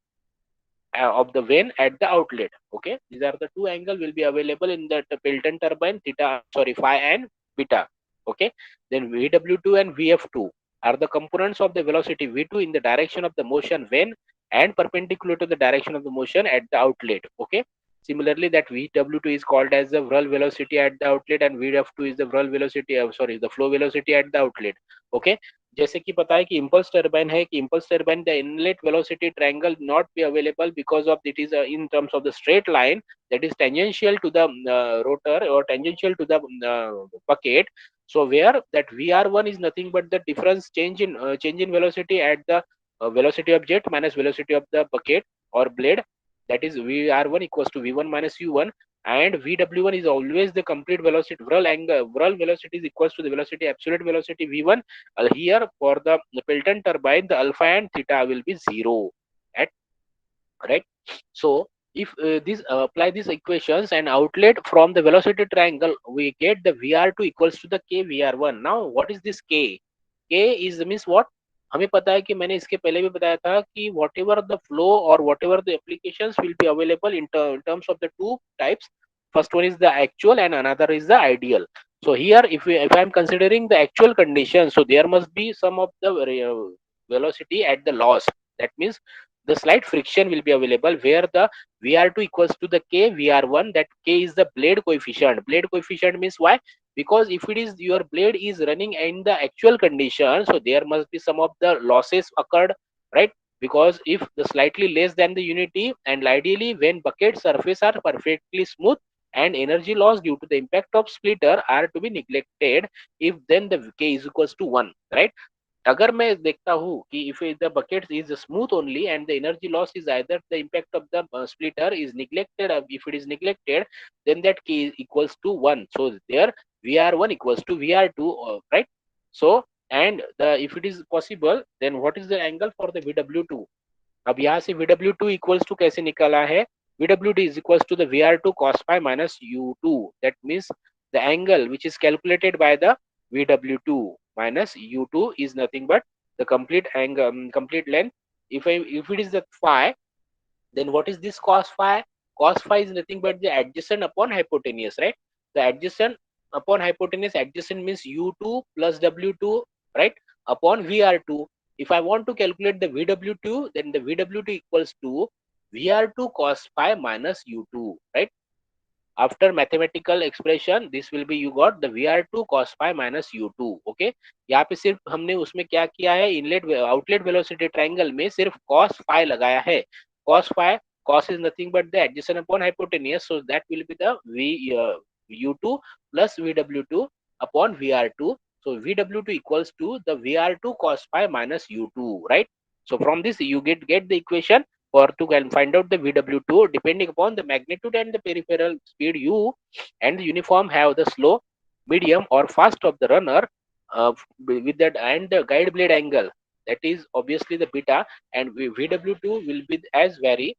of the vane at the outlet. Okay, these are the two angle will be available in the Pelton turbine, theta, sorry, phi and beta. Okay, then Vw2 and Vf2 are the components of the velocity V2 in the direction of the motion vane and perpendicular to the direction of the motion at the outlet. Okay, similarly that Vw2 is called as the whirl velocity at the outlet and Vf2 is the whirl velocity, sorry, the flow velocity at the outlet. Okay, जैसे कि पता है कि impulse turbine है कि impulse turbine the inlet velocity triangle not be available because of it is in terms of the straight line that is tangential to the rotor or tangential to the bucket. So where that Vr1 is nothing but the difference change in velocity at the velocity of jet minus velocity of the bucket or blade, that is Vr1 equals to V1 minus U1, and Vw1 is always the complete velocity whirl velocity is equals to the velocity absolute velocity V1. Here for the Pelton turbine the alpha and theta will be zero at, right? So if this apply these equations and outlet from the velocity triangle, we get the Vr2 equals to the k Vr1. Now what is this k? K is means what? हमें पता है कि मैंने इसके पहले भी बताया था कि वॉट एवर द फ्लो और what ever the application will be available in terms of the two types. First one is the actual and another is the ideal. So here if I am considering the actual condition, so there must be some of the velocity at the loss. That means the slight friction will be available where the Vr2 equals to the k Vr1. That k is the blade coefficient. Blade coefficient means why? Because if it is your blade is running in the actual condition, so there must be some of the losses occurred, right? Because if the slightly less than the unity, and ideally when bucket surface are perfectly smooth and energy loss due to the impact of splitter are to be neglected, if then the k is equals to 1, right? अगर मैं देखता हूँ कि if the bucket is smooth only and the energy loss is either the impact of the splitter is neglected, if it is neglected then that k is equals to 1. So there Vr1 equals to Vr2, right? So and the if it is possible then what is the angle for the Vw2? अब यहाँ से Vw2 equals to कैसे निकाला है? Vw2 is equals to the Vr2 cos phi minus U2. That means the angle which is calculated by the Vw2 minus U2 is nothing but the complete angle, complete length. If it is the phi, then what is this cos phi? Cos phi is nothing but the adjacent upon hypotenuse, right? The adjacent upon hypotenuse, adjacent means U2 plus W2, right? Upon VR2. If I want to calculate the VW2, then the VW2 equals to VR2 cos phi minus U2, right? After mathematical expression this will be you got the Vr2 cos phi minus U2. Okay, यहाँ पे सिर्फ हमने उसमें क्या किया है, inlet outlet velocity triangle में सिर्फ cos phi लगाया है. Cos phi, cos is nothing but the adjacent upon hypotenuse, so that will be the U2 plus Vw2 upon Vr2. So Vw2 equals to the Vr2 cos phi minus U2, right? So from this you get the equation for to can find out the Vw2 depending upon the magnitude and the peripheral speed u, and the uniform have the slow, medium or fast of the runner with that and the guide blade angle, that is obviously the beta, and Vw2 will be as vary.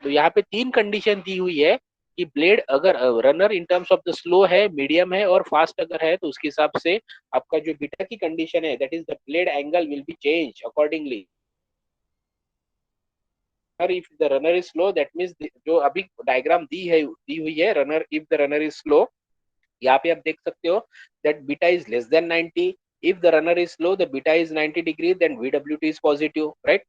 तो यहाँ पे तीन condition दी हुई है कि blade अगर runner in terms of the slow है, medium है और फास्ट अगर है तो उसके हिसाब से आपका जो बीटा की कंडीशन है that is the blade angle will be change accordingly. if the runner is slow, that means जो अभी डायग्राम दी हुई है, runner if the runner is slow, यहाँ पे आप देख सकते हो that beta is less than 90. If the runner is slow, the beta is 90 degree, then VWT is positive, right?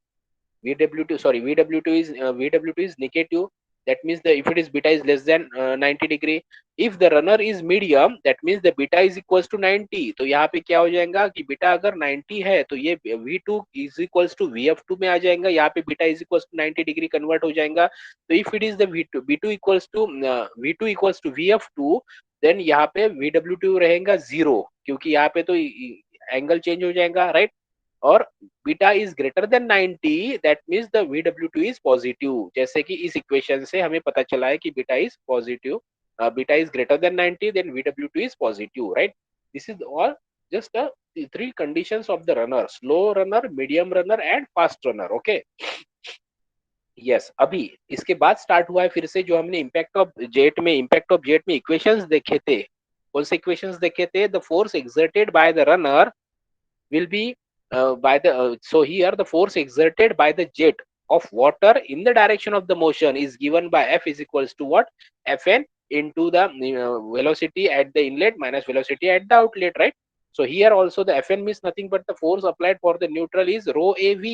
VW2, sorry, VW2 is negative. That means the if it is beta is less than 90 degree. If the runner is medium, that means the beta is equals to 90. तो यहाँ पे क्या हो जाएगा कि beta अगर 90 है तो ये V2 is equals to VF2 में आ जाएगा. यहाँ पे beta is equals to 90 degree convert हो जाएगा. तो if it is the V2 equals to VF2, then यहाँ पे VW2 रहेगा 0, क्योंकि यहाँ पे तो एंगल चेंज हो जाएगा, राइट? और beta is greater than 90, that means the VW2 is positive. जैसे कि इस इक्वेशन से हमें पता चला है कि beta is positive, beta is greater than 90, then VW2 is positive, right? This is all just three conditions of the runner: slow runner, medium runner and fast runner. Okay, yes. अभी इसके बाद start हुआ है फिर से जो हमने impact of jet में इक्वेशंस देखे थे. कौन से इक्वेशंस देखे थे? The force exerted by the runner will be so here the force exerted by the jet of water in the direction of the motion is given by F is equals to what? Fn into the velocity at the inlet minus velocity at the outlet, right? So here also the Fn means nothing but the force applied for the neutral is rho av,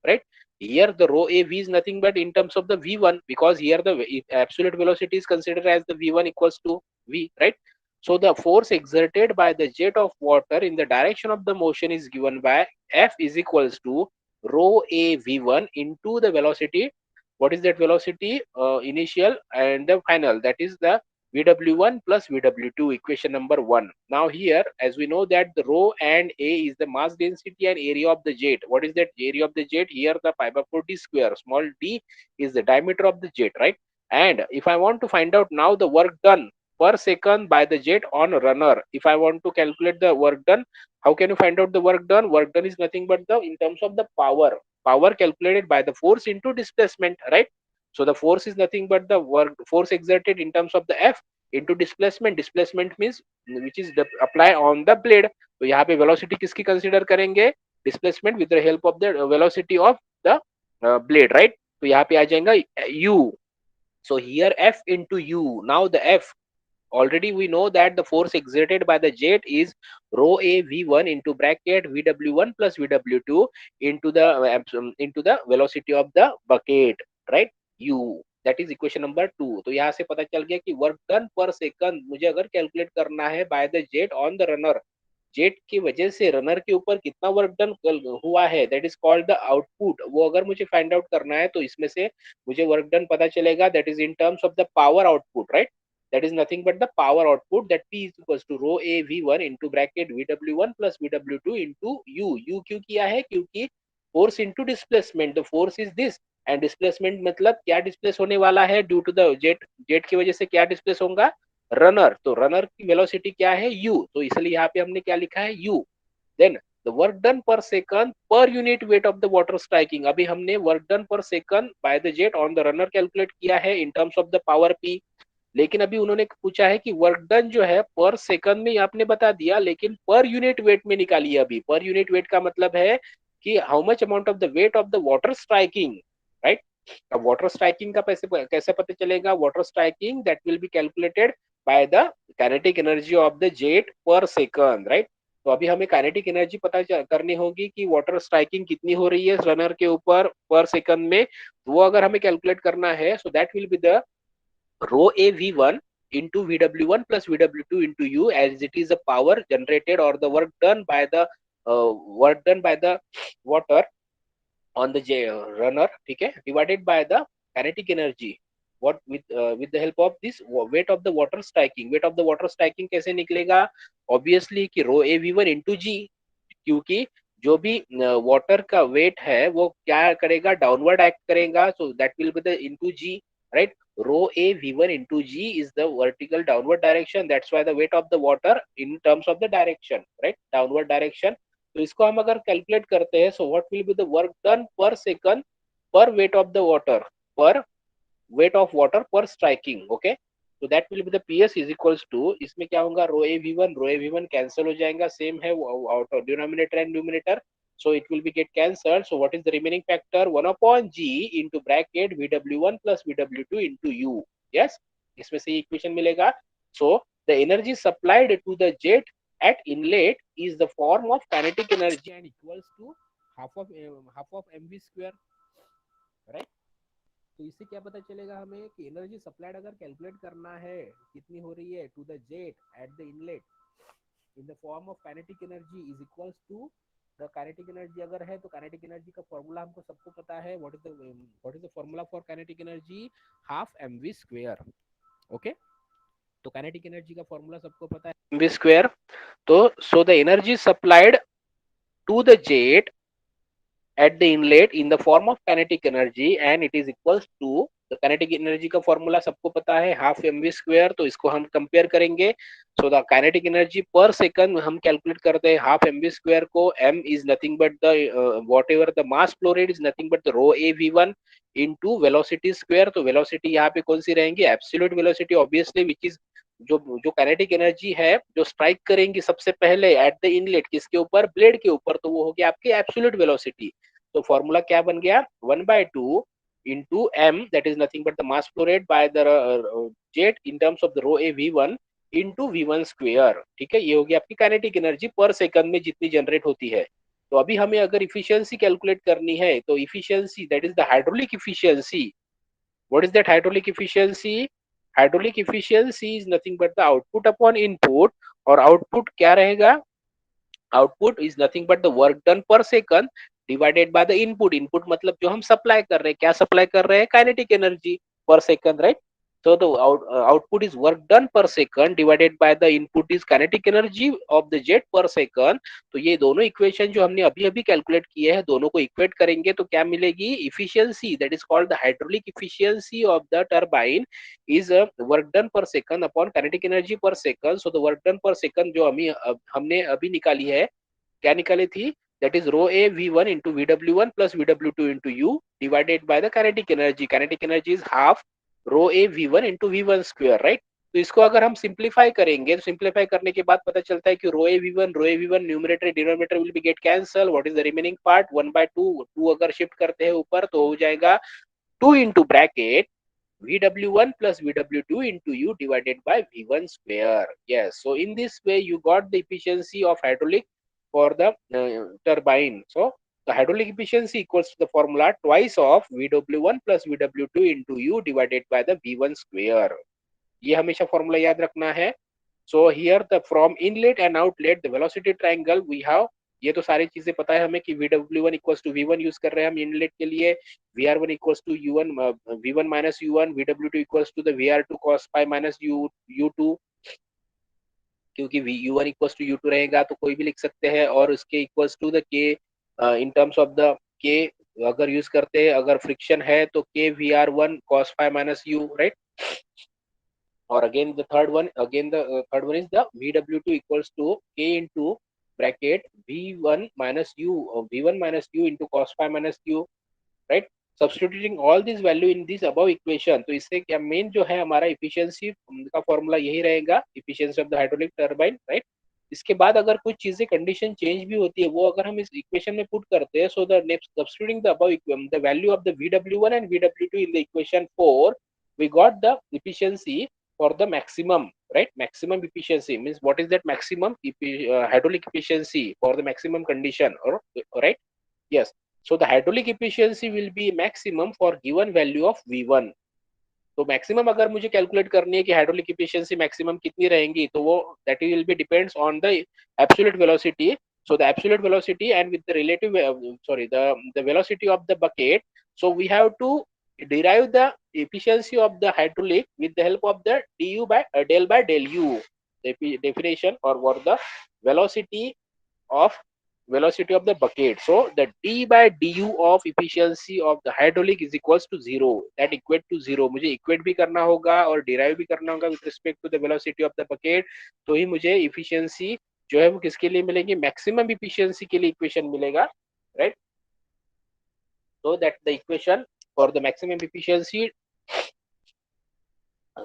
right? Here the rho av is nothing but in terms of the v1, because here the absolute velocity is considered as the v1 equals to v, right? So the force exerted by the jet of water in the direction of the motion is given by F is equals to rho a v1 into the velocity. What is that velocity? Initial and the final. That is the VW1 plus VW2, equation number 1. Now here, as we know that the rho and A is the mass density and area of the jet. What is that area of the jet? Here the pi by 4 d square. Small d is the diameter of the jet, right? And if I want to find out now the work done per second by the jet on runner, if I want to calculate the work done, how can you find out the work done? Work done is nothing but the in terms of the power calculated by the force into displacement, right? So the force is nothing but the force exerted in terms of the F into displacement means which is apply on the blade. तो यहाँ पे velocity किसकी consider करेंगे? Displacement with the help of the velocity of the blade, right? तो यहाँ पे आ जाएगा u. So here F into u. Now the F, already we know that the force exerted by the jet is rho a v1 into bracket vw1 plus vw2 into the velocity of the bucket, right? u, that is equation number 2. तो यहाँ से पता चल गया कि work done per second मुझे अगर calculate करना है bye the jet on the runner, jet की वजह से रनर के ऊपर कितना वर्क डन हुआ है, that is called the output. वो अगर मुझे फाइंड आउट करना है तो इसमें से मुझे वर्क डन पता चलेगा, that is in terms of the power output, right? That is nothing but the power output, that P is equals to rho a v1 into bracket vw1 plus vw2 into u. u क्यों किया है? क्योंकि force into displacement, the force is this and displacement मतलब क्या displace होने वाला है due to the jet की वजह से क्या डिस्प्लेस होगा? रनर. तो रनर की वेलोसिटी क्या है? u. तो इसलिए यहाँ पे हमने क्या लिखा है? u. Then the work done per second per unit weight of the water striking. अभी हमने work done per second by the jet on the runner calculate किया है in terms of the power p. लेकिन अभी उन्होंने पूछा है कि वर्क डन जो है पर सेकंड में आपने बता दिया, लेकिन पर यूनिट वेट में निकालिए. अभी पर यूनिट वेट का मतलब है कि how much amount of the wait of the water striking, right? अब वाटर स्ट्राइकिंग का कैसे पता चलेगा? Water striking that will B calculated by the kinetic energy of the jet पर सेकंड, राइट? तो अभी हमें काइनेटिक एनर्जी पता करनी होगी कि वाटर स्ट्राइकिंग कितनी हो रही है रनर के ऊपर पर सेकंड में. वो अगर हमें कैलकुलेट करना है, सो that will be the rho a v1 into vw1 plus vw2 into u, as it is the power generated or the work done by the water on the runner, ठीक है, divided by the kinetic energy what with the help of this weight of the water striking. weight of the water striking कैसे निकलेगा? obviously कि rho a v1 into g, क्योंकि जो भी water का wait है वो क्या करेगा? डाउनवर्ड एक्ट करेगा. So that will be the into g, right? Rho a v1 into g is the vertical downward direction. That's why the weight of the water in terms of the direction, right? Downward direction. तो इसको हम अगर calculate करते हैं, so what will be the work done per second per weight of the water, per weight of water per striking. Okay, so that will be the ps is equals to, इसमें क्या होगा? रो a v1 cancel हो जाएगा, same है denominator and numerator. So it will be get cancelled. So what is the remaining factor? 1 upon G into bracket VW1 plus VW2 into U. Yes, इसमें से equation मिलेगा. So the energy supplied to the jet at inlet is the form of kinetic energy and equals to half of mv square, right? तो इससे क्या पता चलेगा हमें कि एनर्जी सप्लाइड अगर कैलकुलेट करना है कितनी हो रही है to the jet at the inlet in the form of kinetic energy is equals to the kinetic energy अगर है तो काइनेटिक एनर्जी का फॉर्मूला हमको सबको पता है. What is the formula for kinetic energy? Half m v square. Okay, तो kinetic energy का फॉर्मूला सबको पता है एम वी स्क्वेयर. तो so the energy supplied to the jet at the inlet in the form of kinetic energy and it is equals to the kinetic energy का formula सबको पता है half m v square. तो इसको हम compare करेंगे. So the kinetic energy per second हम calculate करते हैं हाफ एम वी स्क्वायर को. m is nothing but the whatever the mass flow rate is nothing but the rho A V one into velocity square. तो velocity यहाँ पे कौन सी रहेंगी? Absolute velocity obviously which is जो जो kinetic energy है जो स्ट्राइक करेंगी सबसे पहले एट द इनलेट किसके ऊपर? ब्लेड के ऊपर. तो वो हो गया आपकी एब्सोल्यूट वेलोसिटी. तो फॉर्मूला क्या बन गया? 1/2 into m that is nothing but the mass flow rate by the jet in terms of the rho a v1 into v1 square. ठीक है, ये होगी आपकी काइनेटिक एनर्जी पर सेकंड में जितनी जनरेट होती है. तो अभी हमें अगर इफिशियंसी कैलकुलेट करनी है तो efficiency that is the hydraulic efficiency. What is that hydraulic efficiency? Hydraulic efficiency is nothing but the output upon input. और आउटपुट क्या रहेगा? Output is nothing but the work done per second divided by the input. Input मतलब जो हम supply कर रहे हैं. क्या सप्लाई कर रहे हैं? Kinetic energy per second, right? So the output is work done per second divided by the input is kinetic energy of the jet per second. तो ये दोनों इक्वेशन जो हमने अभी अभी कैलकुलेट किए हैं दोनों को इक्वेट करेंगे तो क्या मिलेगी? Efficiency that is called the hydraulic efficiency of the turbine is work done per second upon kinetic energy per second. So the work done per second जो हमने अभी निकाली है, क्या निकाली थी? That is rho a v1 into vw1 plus vw2 into u divided by the kinetic energy. Kinetic energy is half rho a v1 into v1 square, right? तो इसको अगर हम सिंप्लीफाई करेंगे तो सिंप्लीफाई करने के बाद पता चलता है कि rho A V one numerator denominator will be get cancel. What is the remaining part? 1/2. 2 अगर शिफ्ट करते हैं ऊपर तो हो जाएगा 2 into bracket VW1 plus VW2 into U divided by V1 square. Yes, so in this way you got the efficiency of hydraulic for the turbine. So the hydraulic efficiency equals to the formula twice of VW1 plus VW2 into U divided by the V1 square. ये हमेशा formula याद रखना है. So here the from inlet and outlet the velocity triangle we have. ये तो सारी चीजें पता है हमें कि VW1 equals to V1 use कर रहे हैं हम इनलेट के लिए. VR1 equals to U1 V1 minus U1. VW2 equals to the VR2 cos pi minus U2. क्योंकि U1 इक्वल्स टू U2 रहेगा तो कोई भी लिख सकते हैं. और उसके equals to the K in terms of the K अगर यूज करते हैं अगर फ्रिक्शन है तो K VR1 cos pi minus U, right? Or again the third one is the VW2 equals to K into bracket V1 minus U V1 minus U into cos phi minus U, right? Substituting all this value in this above equation. तो इससे क्या main जो है हमारा efficiency का formula यही रहेगा, efficiency of the hydraulic turbine, right? इसके बाद अगर कुछ चीजें कंडीशन चेंज भी होती है वो अगर हम इस इक्वेशन में पुट करते हैं, so the next substituting the above the value of the VW1 and VW2 in the equation 4, we got the efficiency for the maximum, right? Maximum efficiency means what is that maximum hydraulic efficiency for the maximum condition, or right? Yes, so the hydraulic efficiency will be maximum for given value of V1. तो maximum अगर मुझे calculate करनी है कि hydraulic efficiency maximum कितनी रहेंगी तो वो that will B depends on the absolute velocity. So the absolute velocity and with the relative the velocity of the bucket, so we have to derive the efficiency of the hydraulic with the help of the du by del u, the definition or what the velocity of the bucket. So the d by du of efficiency of the hydraulic is equals to 0. That equate to 0. मुझे equate भी करना होगा और derive भी करना होगा with respect to the velocity of the bucket. तो ही मुझे efficiency जो है वो किसके लिए मिलेंगे? मैक्सिमम इफिशियंसी के लिए इक्वेशन मिलेगा, right? So that the equation for the maximum efficiency,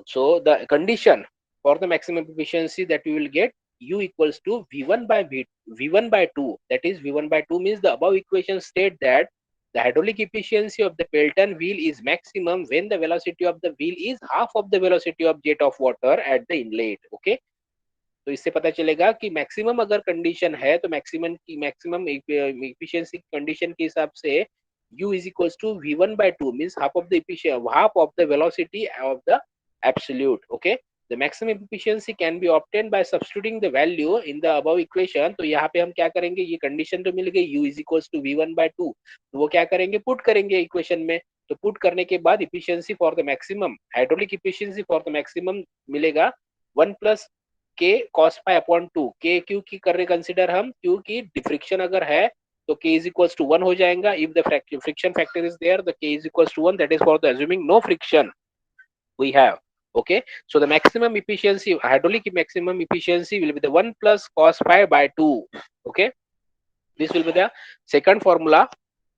so the condition for the maximum efficiency that we will get u equals to v1 by 2. That is v1 by 2 means the above equation state that the hydraulic efficiency of the Pelton wheel is maximum when the velocity of the wheel is half of the velocity of jet of water at the inlet. Okay. तो इससे पता चलेगा कि maximum अगर condition है तो maximum efficiency condition के हिसाब से u is equals to v1 by 2 means half of the velocity of the absolute. Okay, the maximum efficiency can be obtained by substituting the value in the above equation. तो यहाँ पे हम क्या करेंगे, ये कंडीशन तो मिल गई u is equals to v1 by 2, तो वो क्या करेंगे, पुट करेंगे इक्वेशन में. तो पुट करने के बाद efficiency for the maximum, hydraulic efficiency for the maximum मिलेगा 1 प्लस के कॉस पाई अपॉन 2. के क्यों की कर रहे कंसिडर हम, क्योंकि फ्रिक्शन अगर है तो k is equals to 1 हो जाएगा. If the friction factor is there the k is equals to 1, that is for the assuming no friction we have. Okay, so the maximum efficiency, hydraulic maximum efficiency will be the 1 plus cos phi by 2. Okay, this will be the second formula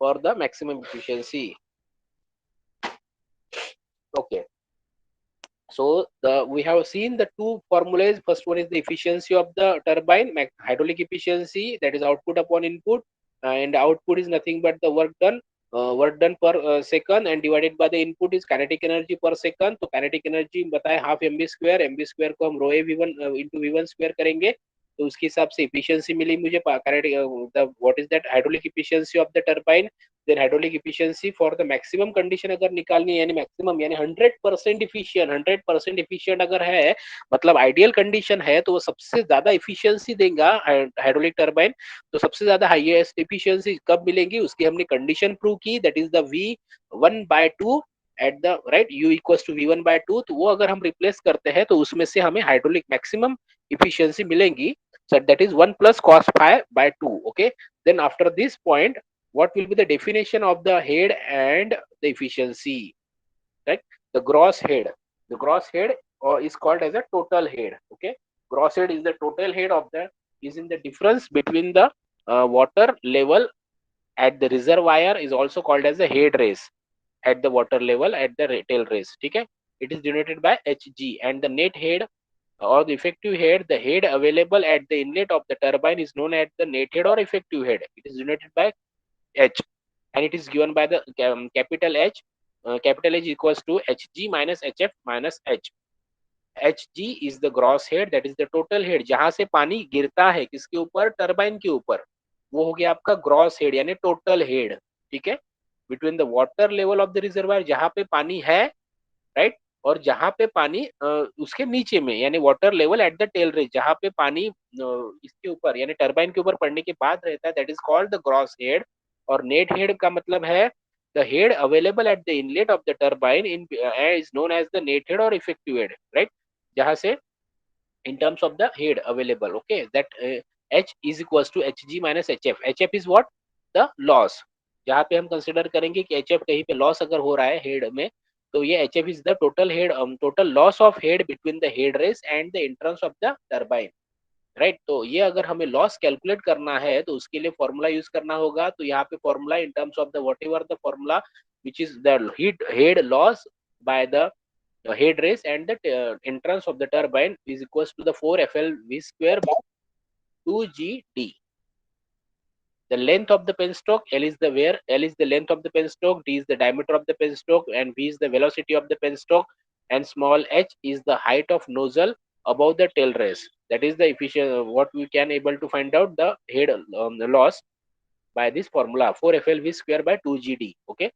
for the maximum efficiency. Okay, so we have seen the two formulas. First one is the efficiency of the turbine, hydraulic efficiency, that is output upon input, and output is nothing but the work done per second, and divided by the input is kinetic energy per second. तो kinetic energy बताए half mv square को हम rho A V one into V one square करेंगे, तो उसके हिसाब से efficiency मिली मुझे kinetic what is that hydraulic efficiency of the turbine. देन hydraulic efficiency for the maximum condition अगर निकालनी है, यानी मैक्सिमम यानी 100% इफिशियंट, 100% इफिशियंट अगर है मतलब आइडियल कंडीशन है, तो वो सबसे ज्यादा इफिशियंसी देगा हाइड्रोलिक टर्बाइन. तो सबसे ज्यादा हाईएस्ट इफिशियंसी कब मिलेगी, उसकी हमने कंडीशन प्रूव की, that is the v1/2 at the right u equals to v1/2. तो वो अगर हम रिप्लेस करते हैं तो उसमें से हमें हाइड्रोलिक मैक्सिमम इफिशियंसी मिलेंगी. So that is 1 plus cos phi by 2. Okay, then after this point, what will be the definition of the head and the efficiency, right? The gross head, is called as a total head. Okay, gross head is the total head of the, is in the difference between the water level at the reservoir, is also called as the head raise at the water level at the tail raise. Okay, it is denoted by hg, and the net head or the effective head, the head available at the inlet of the turbine is known as the net head or effective head. It is denoted by h, and it is given by the capital H. Capital H equals to hg minus hf minus h. hg is the gross head, that is the total head, जहां से पानी गिरता है किसके ऊपर, turbine के ऊपर, वो हो गया आपका ग्रॉस हेड यानी टोटल हेड. ठीक है, between the water level of the reservoir, जहां पे पानी है, राइट, और जहां पे पानी उसके नीचे में यानी water level at the tail race, जहां पे पानी इसके ऊपर यानी टरबाइन के ऊपर पड़ने के बाद रहता है, that is called the gross head. और नेट हेड का मतलब है the head available at the inlet of the turbine in is known as the net head और इफेक्टिव हेड, राइट, जहां से in terms of the head available. Okay, that h is equals to hg minus hf. hf is what, the loss. जहाँ पे हम consider करेंगे कि hf कहीं पे लॉस अगर हो रहा है हेड में, तो ये hf is the total head total loss of head between the head race and the entrance of the turbine, right. तो ये अगर हमें लॉस कैलकुलेट करना है तो उसके लिए फॉर्मूला यूज करना होगा. तो यहाँ पे formula in terms of the whatever the formula which is the head loss by the head race and the entrance of the turbine is equals to the 4FLV square by 2GD. The length of the penstock, L is the length of the penstock, D is the diameter of the penstock, and V is the velocity of the penstock, and small h is the height of nozzle above the tail race. That is the efficient what we can able to find out the head loss by this formula 4FLV square by 2GD. Okay,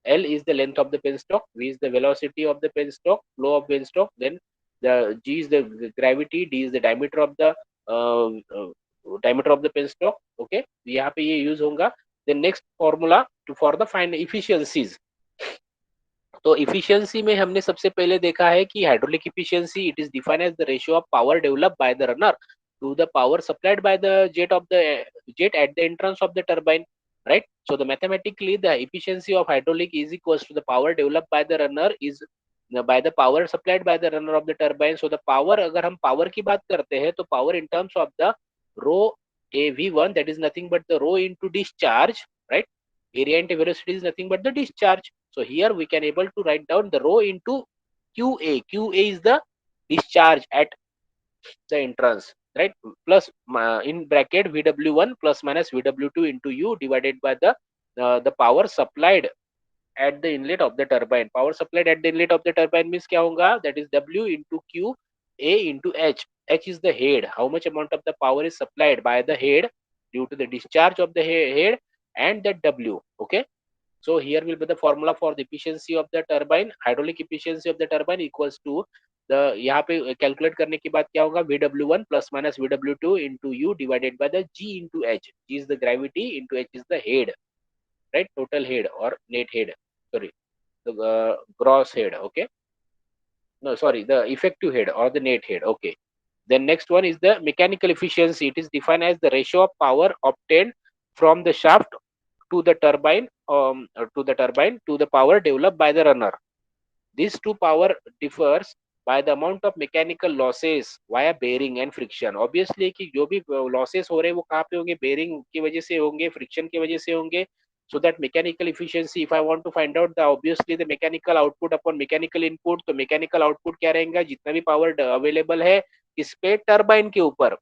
L is the length of the penstock, V is the velocity of the penstock, flow of penstock, then the G is the gravity, D is the diameter of the penstock. Okay, यहाँ पे ये use होगा. The next formula for the find efficiencies. तो efficiency में हमने सबसे पहले देखा है कि hydraulic efficiency it is defined as the ratio of power develop by the runner to the power supplied by the jet at the entrance of the turbine, right? So the mathematically the efficiency of hydraulic is equals to the power developed by the runner is by the power supplied by the runner of the turbine. So the power, अगर हम power की बात करते हैं तो power in terms of the rho AV1, that is nothing but the rho into discharge, right? Area into velocity is nothing but the discharge. So here we can able to write down the rho into QA. QA is the discharge at the entrance. right? Plus in bracket VW1 plus minus VW2 into U divided by the power supplied at the inlet of the turbine. Power supplied at the inlet of the turbine means क्या होगा? That is W into Q A into H. H is the head. How much amount of the power is supplied by the head due to the discharge of the head, and that W. Okay. So here will be the formula for the efficiency of the turbine. Hydraulic efficiency of the turbine equals to the, यहाँ पे calculate करने के बाद क्या होगा? VW1 plus minus VW2 into U divided by the G into H. G is the gravity into H is the head, right? Total head or net head. Sorry, the gross head. Okay, no, sorry, the effective head or the net head. Okay. Then next one is the mechanical efficiency. It is defined as the ratio of power obtained from the shaft to the turbine, to the power developed by the runner. These two power differs by the amount of mechanical losses via bearing and friction. Obviously कि जो भी losses हो रहे हैं वो कहाँ पे होंगे? bearing की वजह से होंगे, friction की वजह से होंगे. So that mechanical efficiency, if I want to find out the obviously the mechanical output upon mechanical input, तो mechanical output क्या रहेगा? जितना भी power available है इस पे turbine के ऊपर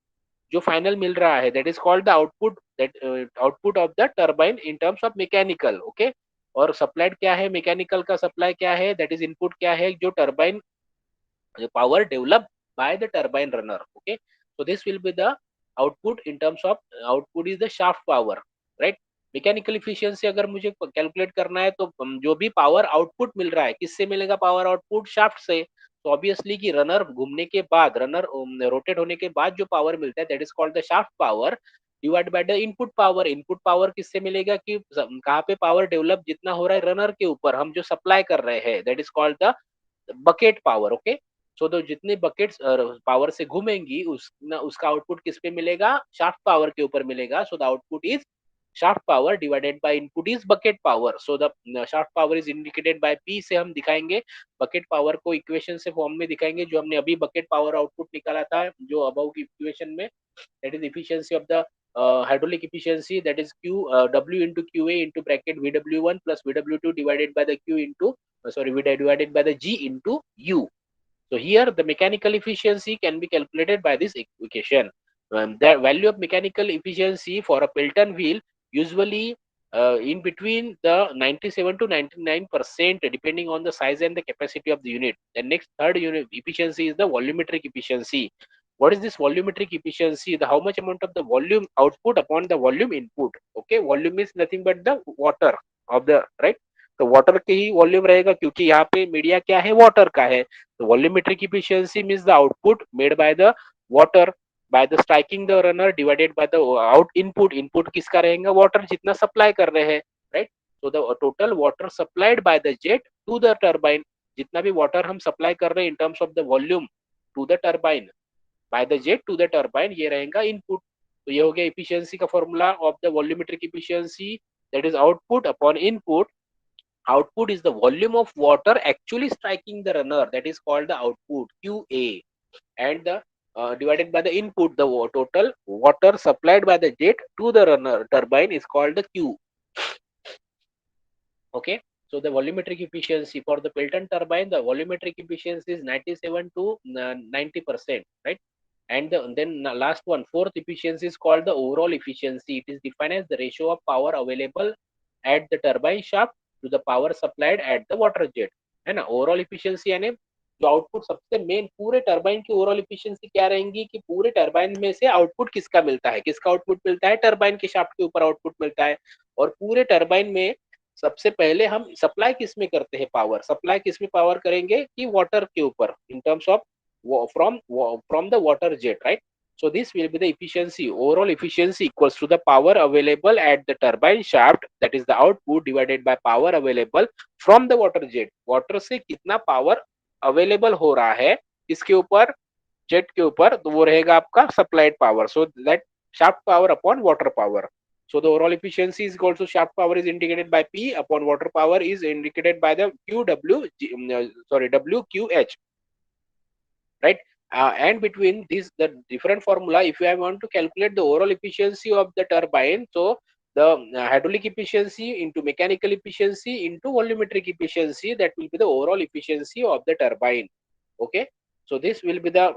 जो फाइनल मिल रहा है, that is called the output, that output of the turbine in terms of mechanical. Okay. और सप्लाइड क्या है? मैकेनिकल का सप्लाई क्या है? दैट इज इनपुट क्या है? जो turbine power developed by the turbine runner. Okay, so this will be the output. In terms of output is the shaft power, right? Mechanical efficiency अगर मुझे कैलकुलेट करना है तो जो भी पावर आउटपुट मिल रहा है किससे मिलेगा? पावर आउटपुट शाफ्ट से. तो ऑब्वियसली कि रनर घूमने के बाद, रनर रोटेट होने के बाद जो पावर मिलता है that is called the shaft power divide by the input power. Input power किससे मिलेगा? कि कहाँ पे पावर डेवलप जितना हो रहा है रनर के ऊपर हम जो सप्लाई कर रहे हैं that is called the bucket power. Okay. So तो जितनी बकेट्स पावर से घूमेंगी उसका आउटपुट किस पे मिलेगा? शाफ्ट पावर के ऊपर मिलेगा. So the output is shaft power divided by input is bucket power. So the shaft power is indicated by P से हम दिखाएंगे. बकेट पावर को इक्वेशन से फॉर्म में दिखाएंगे जो हमने अभी बकेट पावर आउटपुट निकाला था जो अबव की इक्वेशन में. That is efficiency of the hydraulic efficiency, that is Q W into QA into bracket VW1 plus VW2 divided by the Q into divided by the G into U. So here the mechanical efficiency can be calculated by this equation. The value of mechanical efficiency for a Pelton wheel usually in between the 97 to 99% depending on the size and the capacity of the unit. The next third unit efficiency is the volumetric efficiency. What is this volumetric efficiency? The how much amount of the volume output upon the volume input. Okay, volume is nothing but the water of the, right? तो water के ही volume रहेगा क्योंकि यहाँ पे media क्या है? Water का है. तो volumetric efficiency means the output made by the water by the striking the runner divided by the out input. Input किसका रहेगा? वाटर जितना सप्लाई कर रहे हैं, right? So the total water supplied by the jet to the turbine. जितना भी water हम supply कर रहे हैं in terms of the volume to the turbine by the jet to the turbine, ये रहेगा इनपुट. तो ये हो गया इफिशियंसी का formula of the volumetric efficiency, that is output upon input. Output is the volume of water actually striking the runner, that is called the output QA, and the divided by the input, the total water supplied by the jet to the runner turbine is called the Q. Okay, so the volumetric efficiency for the Pelton turbine, the volumetric efficiency is 97 to 90%, right? And then last one, fourth efficiency is called the overall efficiency. It is defined as the ratio of power available at the turbine shaft to the power supplied at the water jet, है ना? Overall efficiency यानी जो output सबसे main पूरे turbine की overall efficiency क्या रहेंगी कि पूरे टरबाइन में से आउटपुट किसका मिलता है? किसका आउटपुट मिलता है? टरबाइन के शाफ्ट के ऊपर आउटपुट मिलता है. और पूरे टरबाइन में सबसे पहले हम सप्लाई किस में करते हैं? पावर सप्लाई किस में पावर करेंगे? कि वाटर के ऊपर इन terms of from the water jet, right? So this will be the efficiency. Overall efficiency equals to the power available at the turbine shaft, that is the output divided by power available from the water jet. Water से कितना power available हो रहा है इसके ऊपर, jet के ऊपर, तो वो रहेगा आपका supplied power. So that shaft power upon water power. So the overall efficiency is equal to shaft power is indicated by P upon water power is indicated by the WQH, right? And between these the different formula, if I want to calculate the overall efficiency of the turbine, so the hydraulic efficiency into mechanical efficiency into volumetric efficiency, that will be the overall efficiency of the turbine. Okay, So this will be the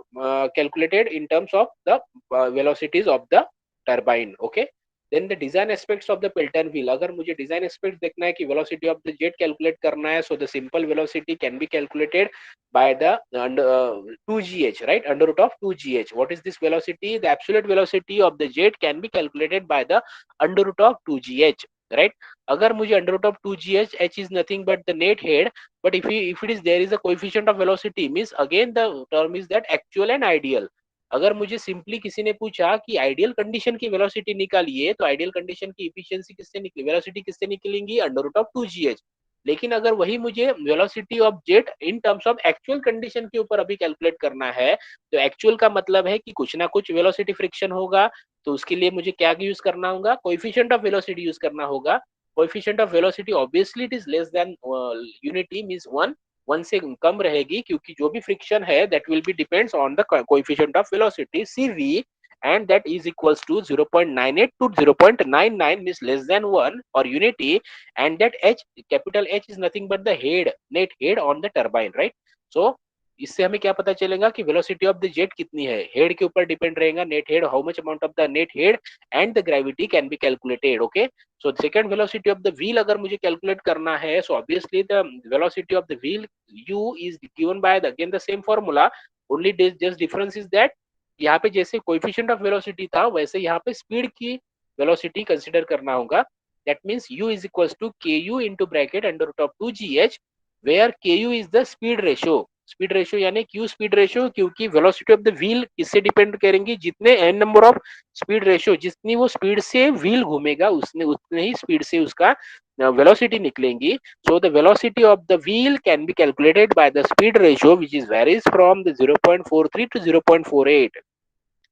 calculated in terms of the velocities of the turbine. Okay. Then the design aspects of the Pelton wheel. अगर मुझे design aspects देखना है कि velocity of the jet calculate करना है, so the simple velocity can be calculated by the 2gh, right? Under root of 2gh. What is this velocity? The absolute velocity of the jet can be calculated by the under root of 2gh, right? अगर मुझे under root of 2gh, h is nothing but the net head, but if it is there is a coefficient of velocity, means again the term is that actual and ideal. अगर मुझे simply किसी ने पूछा कि ideal condition की velocity निकालिए, तो ideal condition की इफिशियंसी किससे निकली, वेलोसिटी किससे निकलेंगी, अंडर रूट ऑफ 2gh. लेकिन अगर वही मुझे velocity of jet in terms of actual condition के ऊपर अभी कैलकुलेट करना है, तो एक्चुअल का मतलब है कि कुछ ना कुछ वेलोसिटी फ्रिक्शन होगा, तो उसके लिए मुझे क्या यूज करना होगा, कोएफिशिएंट ऑफ वेलोसिटी यूज करना होगा. Coefficient of velocity obviously it is less than unity, means 1 से कम रहेगी, क्योंकि जो भी फ्रिक्शन है that will B depends on the coefficient of velocity cv, and that is equals to 0.98 to 0.99, means less than 1 or unity, and that h, capital H is nothing but the head, net head on the turbine, right? So इससे हमें क्या पता चलेगा कि velocity of the jet कितनी है, head के ऊपर डिपेंड रहेगा, net head, how much amount of the net head and the gravity can be calculated. Okay. So second velocity of the wheel अगर मुझे कैलकुलेट करना है, so obviously the velocity of the wheel u is given by the again the same formula, only just difference is that यहाँ पे जैसे coefficient of velocity था, वैसे यहाँ पे स्पीड की वेलोसिटी कंसीडर करना होगा. That means u is equals to ku into bracket under root of 2gh, where ku is the speed ratio. Speed ratio यानी क्यू स्पीड रेशियो, क्योंकि वेलोसिटी ऑफ द व्हील किससे depend करेंगी, जितने n number of speed ratio, जितनी वो speed से wheel घूमेगा उसने उतने ही स्पीड से उसका velocity निकलेंगी. So the velocity of the wheel can be calculated by the speed ratio, which is varies from the 0.43 to 0.48.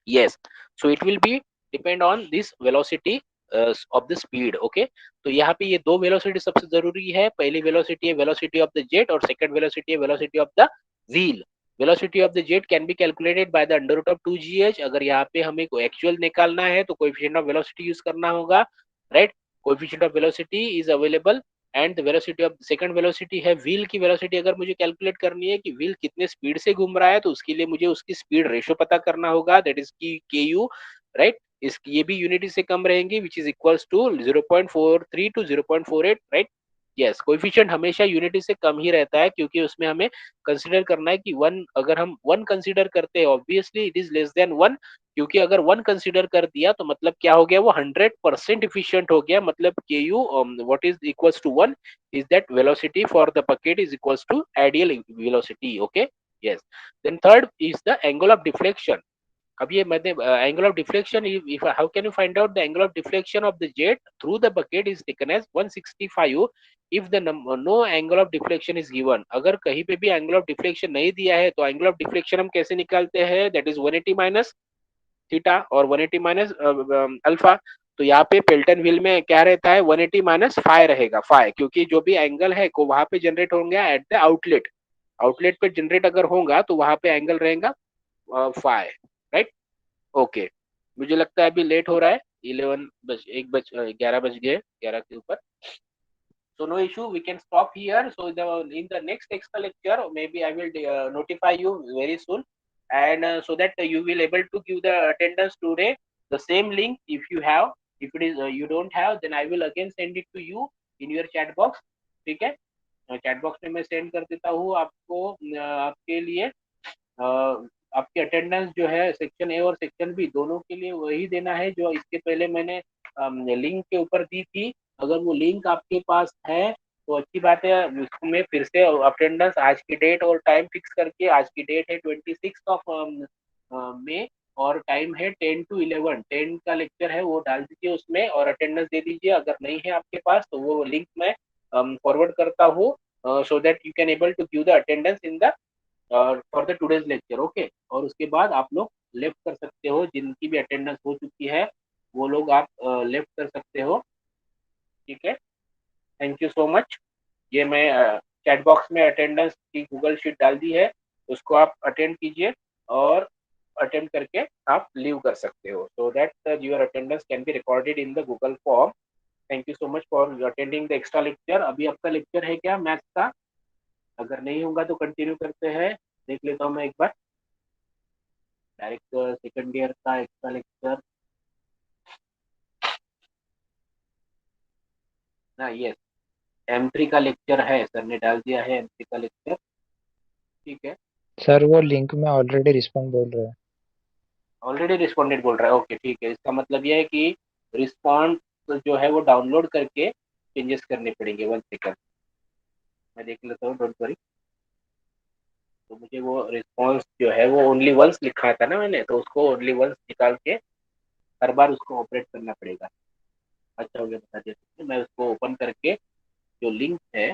Yes. So it will be depend on this velocity of the speed. Okay. तो यहाँ पे ये दो velocity सबसे जरूरी है. पहली velocity है वेलोसिटी ऑफ द जेट, और सेकंड वेलोसिटी है velocity of the wheel. Velocity of the jet can be calculated by the under root of 2gh. अगर यहाँ पे हमें एक्चुअल निकालना है तो कोएफिशिएंट ऑफ वेलोसिटी यूज करना होगा, right? Coefficient of velocity is available, and the velocity of second velocity है व्हील की वेलोसिटी. अगर मुझे कैलकुलेट करनी है कि व्हील कितने स्पीड से घूम रहा है, तो उसके लिए मुझे उसकी स्पीड रेशियो पता करना होगा, दैट इज की के यू, राइट? इस ये भी यूनिटी से कम रहेंगी, which is equals to 0.43 to 0.48, right? Yes. Coefficient हमेशा यूनिटी से कम ही रहता है, क्योंकि उसमें हमें कंसीडर करना है कि वन, अगर हम वन कंसीडर करते हैं obviously it is less than 1, क्योंकि अगर 1 कंसीडर कर दिया तो मतलब क्या हो गया, वो 100% इफिशिएंट हो गया. मतलब K u what is equals to 1 is that velocity for the bucket is equals to ideal velocity. Okay. Yes. Then third is the angle of deflection. अब ये मतलब angle of deflection, if how can you find out the angle of deflection of the jet through the bucket is taken as 165 if the no angle of deflection is given. अगर कहीं पे भी angle of deflection नहीं दिया है, तो angle of deflection हम कैसे निकालते हैं, that is 180 minus थीटा और 180 माइनस अल्फा. तो यहाँ पे पेल्टन व्हील में क्या रहता है, 180 माइनस फाइव रहेगा, फाइव, क्योंकि जो भी एंगल है को वहां पे जनरेट होंगे एट द आउटलेट. आउटलेट पे जनरेट अगर होगा तो वहां पे एंगल रहेगा फाइव, राइट? ओके. मुझे लगता है अभी लेट हो रहा है, 11 बज 1 बज 11 बज गए, 11 के ऊपर. So no issue, we can stop here. So in the next extra lecture, maybe I will notify you very soon, and so that you will able to give the attendance today. The same link, if you have, if it is you don't have, then I will again send it to you in your chat box. ठीक है? Chat box में मैं send कर देता हूँ आपको, आपके लिए आपकी अटेंडेंस जो है सेक्शन ए और सेक्शन बी दोनों के लिए वही देना है जो इसके पहले मैंने लिंक के ऊपर दी थी. अगर वो लिंक आपके पास है तो अच्छी बात है, उसमें फिर से अटेंडेंस आज की डेट और टाइम फिक्स करके, आज की डेट है 26 ऑफ मई और टाइम है 10 to 11, 10 का लेक्चर है वो डाल दीजिए उसमें और अटेंडेंस दे दीजिए. अगर नहीं है आपके पास तो वो लिंक मैं फॉरवर्ड करता हूँ, so that you can able to give the attendance in the for the today's lecture. Okay. और उसके बाद आप लोग लेफ्ट कर सकते हो, जिनकी भी अटेंडेंस हो चुकी है वो लोग आप लेफ्ट कर सकते हो. ठीक है? Thank you so much. ये मैं चैट बॉक्स में अटेंडेंस की गूगल शीट डाल दी है, उसको आप अटेंड कीजिए और अटेंड करके आप लीव कर सकते हो, so that your attendance can be recorded in the Google form. Thank you so much for attending the extra lecture. अभी आपका लेक्चर है क्या मैथ्स का? अगर नहीं होगा तो कंटिन्यू करते हैं, देख लेता हूँ मैं एक बार. डायरेक्ट सेकंड ईयर का एक्स्ट्रा लेक्चर ना, यस, M3 का लेक्चर है, सर ने डाल दिया है M3 का लेक्चर। ठीक है, सर वो लिंक में ऑलरेडी रिस्पॉन्ड बोल रहे हैं। ऑलरेडी रिस्पॉन्डेड बोल रहा है, ओके ठीक है, इसका मतलब ये है कि रिस्पॉन्ड जो है वो डाउनलोड करके चेंजेस करने पड़ेंगे। 1 सेकंड, मैं देख लेता हूँ, डोंट वरी। तो मुझे वो रिस्पॉन्स जो है वो ओनली वंस लिखा था ना मैंने, तो उसको ओनली वंस निकाल के हर बार उसको ऑपरेट करना पड़ेगा। अच्छा हो गया, बता दिया तुमने। मैं उसको ओपन करके जो लिंक है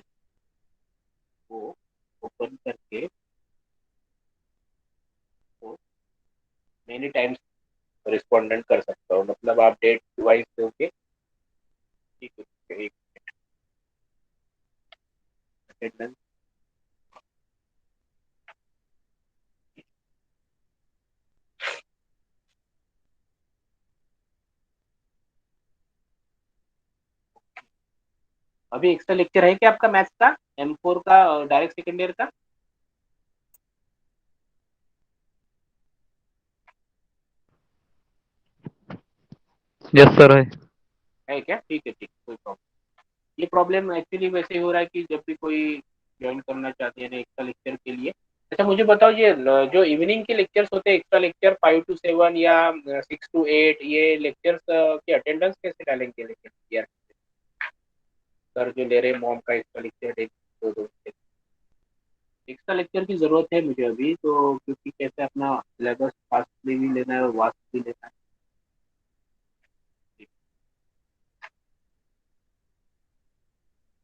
वो ओपन करके वो मेनी टाइम्स रिस्पॉन्डेंट कर सकता हूँ, मतलब आप डेट वाइज दोगे। ठीक है, ठीक है, एक अटेंडेंस। अभी एक्स्ट्रा लेक्चर है क्या आपका मैथ्स का, M4 का, डायरेक्ट सेकेंड ईयर का? यस सर है। है क्या? ठीक है, ठीक है, कोई प्रॉब्लम। ये प्रॉब्लम एक्चुअली वैसे ही हो रहा है कि जब भी कोई ज्वाइन करना चाहते हैं एक्स्ट्रा लेक्चर के लिए। अच्छा मुझे बताओ, ये जो इवनिंग के लेक्चर्स होते हैं, एक्स्ट्रा लेक्चर 5 to 7 या 6 to 8, ये लेक्चर्स की अटेंडेंस कैसे डालेंगे लेकिन यार? सर जो ले रहे हैं मॉम का एक्स्ट्रा लेक्चर डेली, दो दो एक्स्ट्रा लेक्चर की जरूरत है मुझे अभी तो, क्योंकि कैसे अपना सिलेबस फास्ट भी लेना है और वास्ट भी लेना है।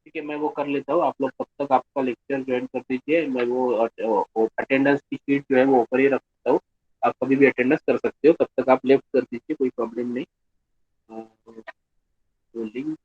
ठीक है, मैं वो कर लेता हूँ, आप लोग तब तक आपका लेक्चर ज्वाइन कर दीजिए, मैं वो अटेंडेंस की शीट जो है वो ऊपर ही रखता हूँ। आप कभी भी अटेंडेंस कर सकते हो, तब तक आप लेफ्ट कर दीजिए, कोई प्रॉब्लम नहीं। तो लिंक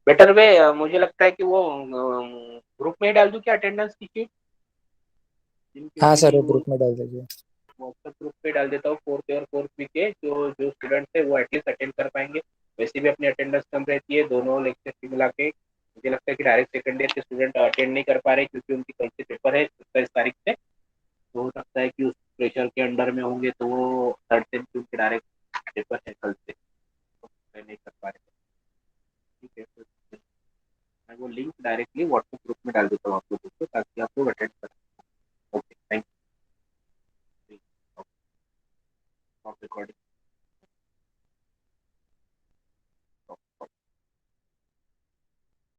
बेटर वे, मुझे लगता है कि वो ग्रुप में ही डाल दूँ क्या अटेंडेंस की शीट, जिनके हाँ सर, भी वो वो ग्रुप में डाल दीजिए। व्हाट्सएप ग्रुप पे डाल देता हूँ, फोर्थ और फोर्थ वीक के जो जो स्टूडेंट्स है वो एटलीस्ट अटेंड कर पाएंगे। वैसे भी अपनी अटेंडेंस कम रहती है दोनों लेक्चर की मिला के। मुझे लगता है कि डायरेक्ट सेकंड ईयर के स्टूडेंट अटेंड नहीं कर पा रहे क्योंकि उनकी कल से पेपर है 27 तारीख से। तो हो सकता है कि उस प्रेशर के अंडर में होंगे, तो वो थर्ड सेम की उनके डायरेक्ट पेपर है कल से, तो नहीं कर पा रहे। ठीक है, तो मैं वो लिंक डायरेक्टली व्हाट्सएप ग्रुप में डाल देता हूँ आप लोगों को, ताकि आप लोग अटेंड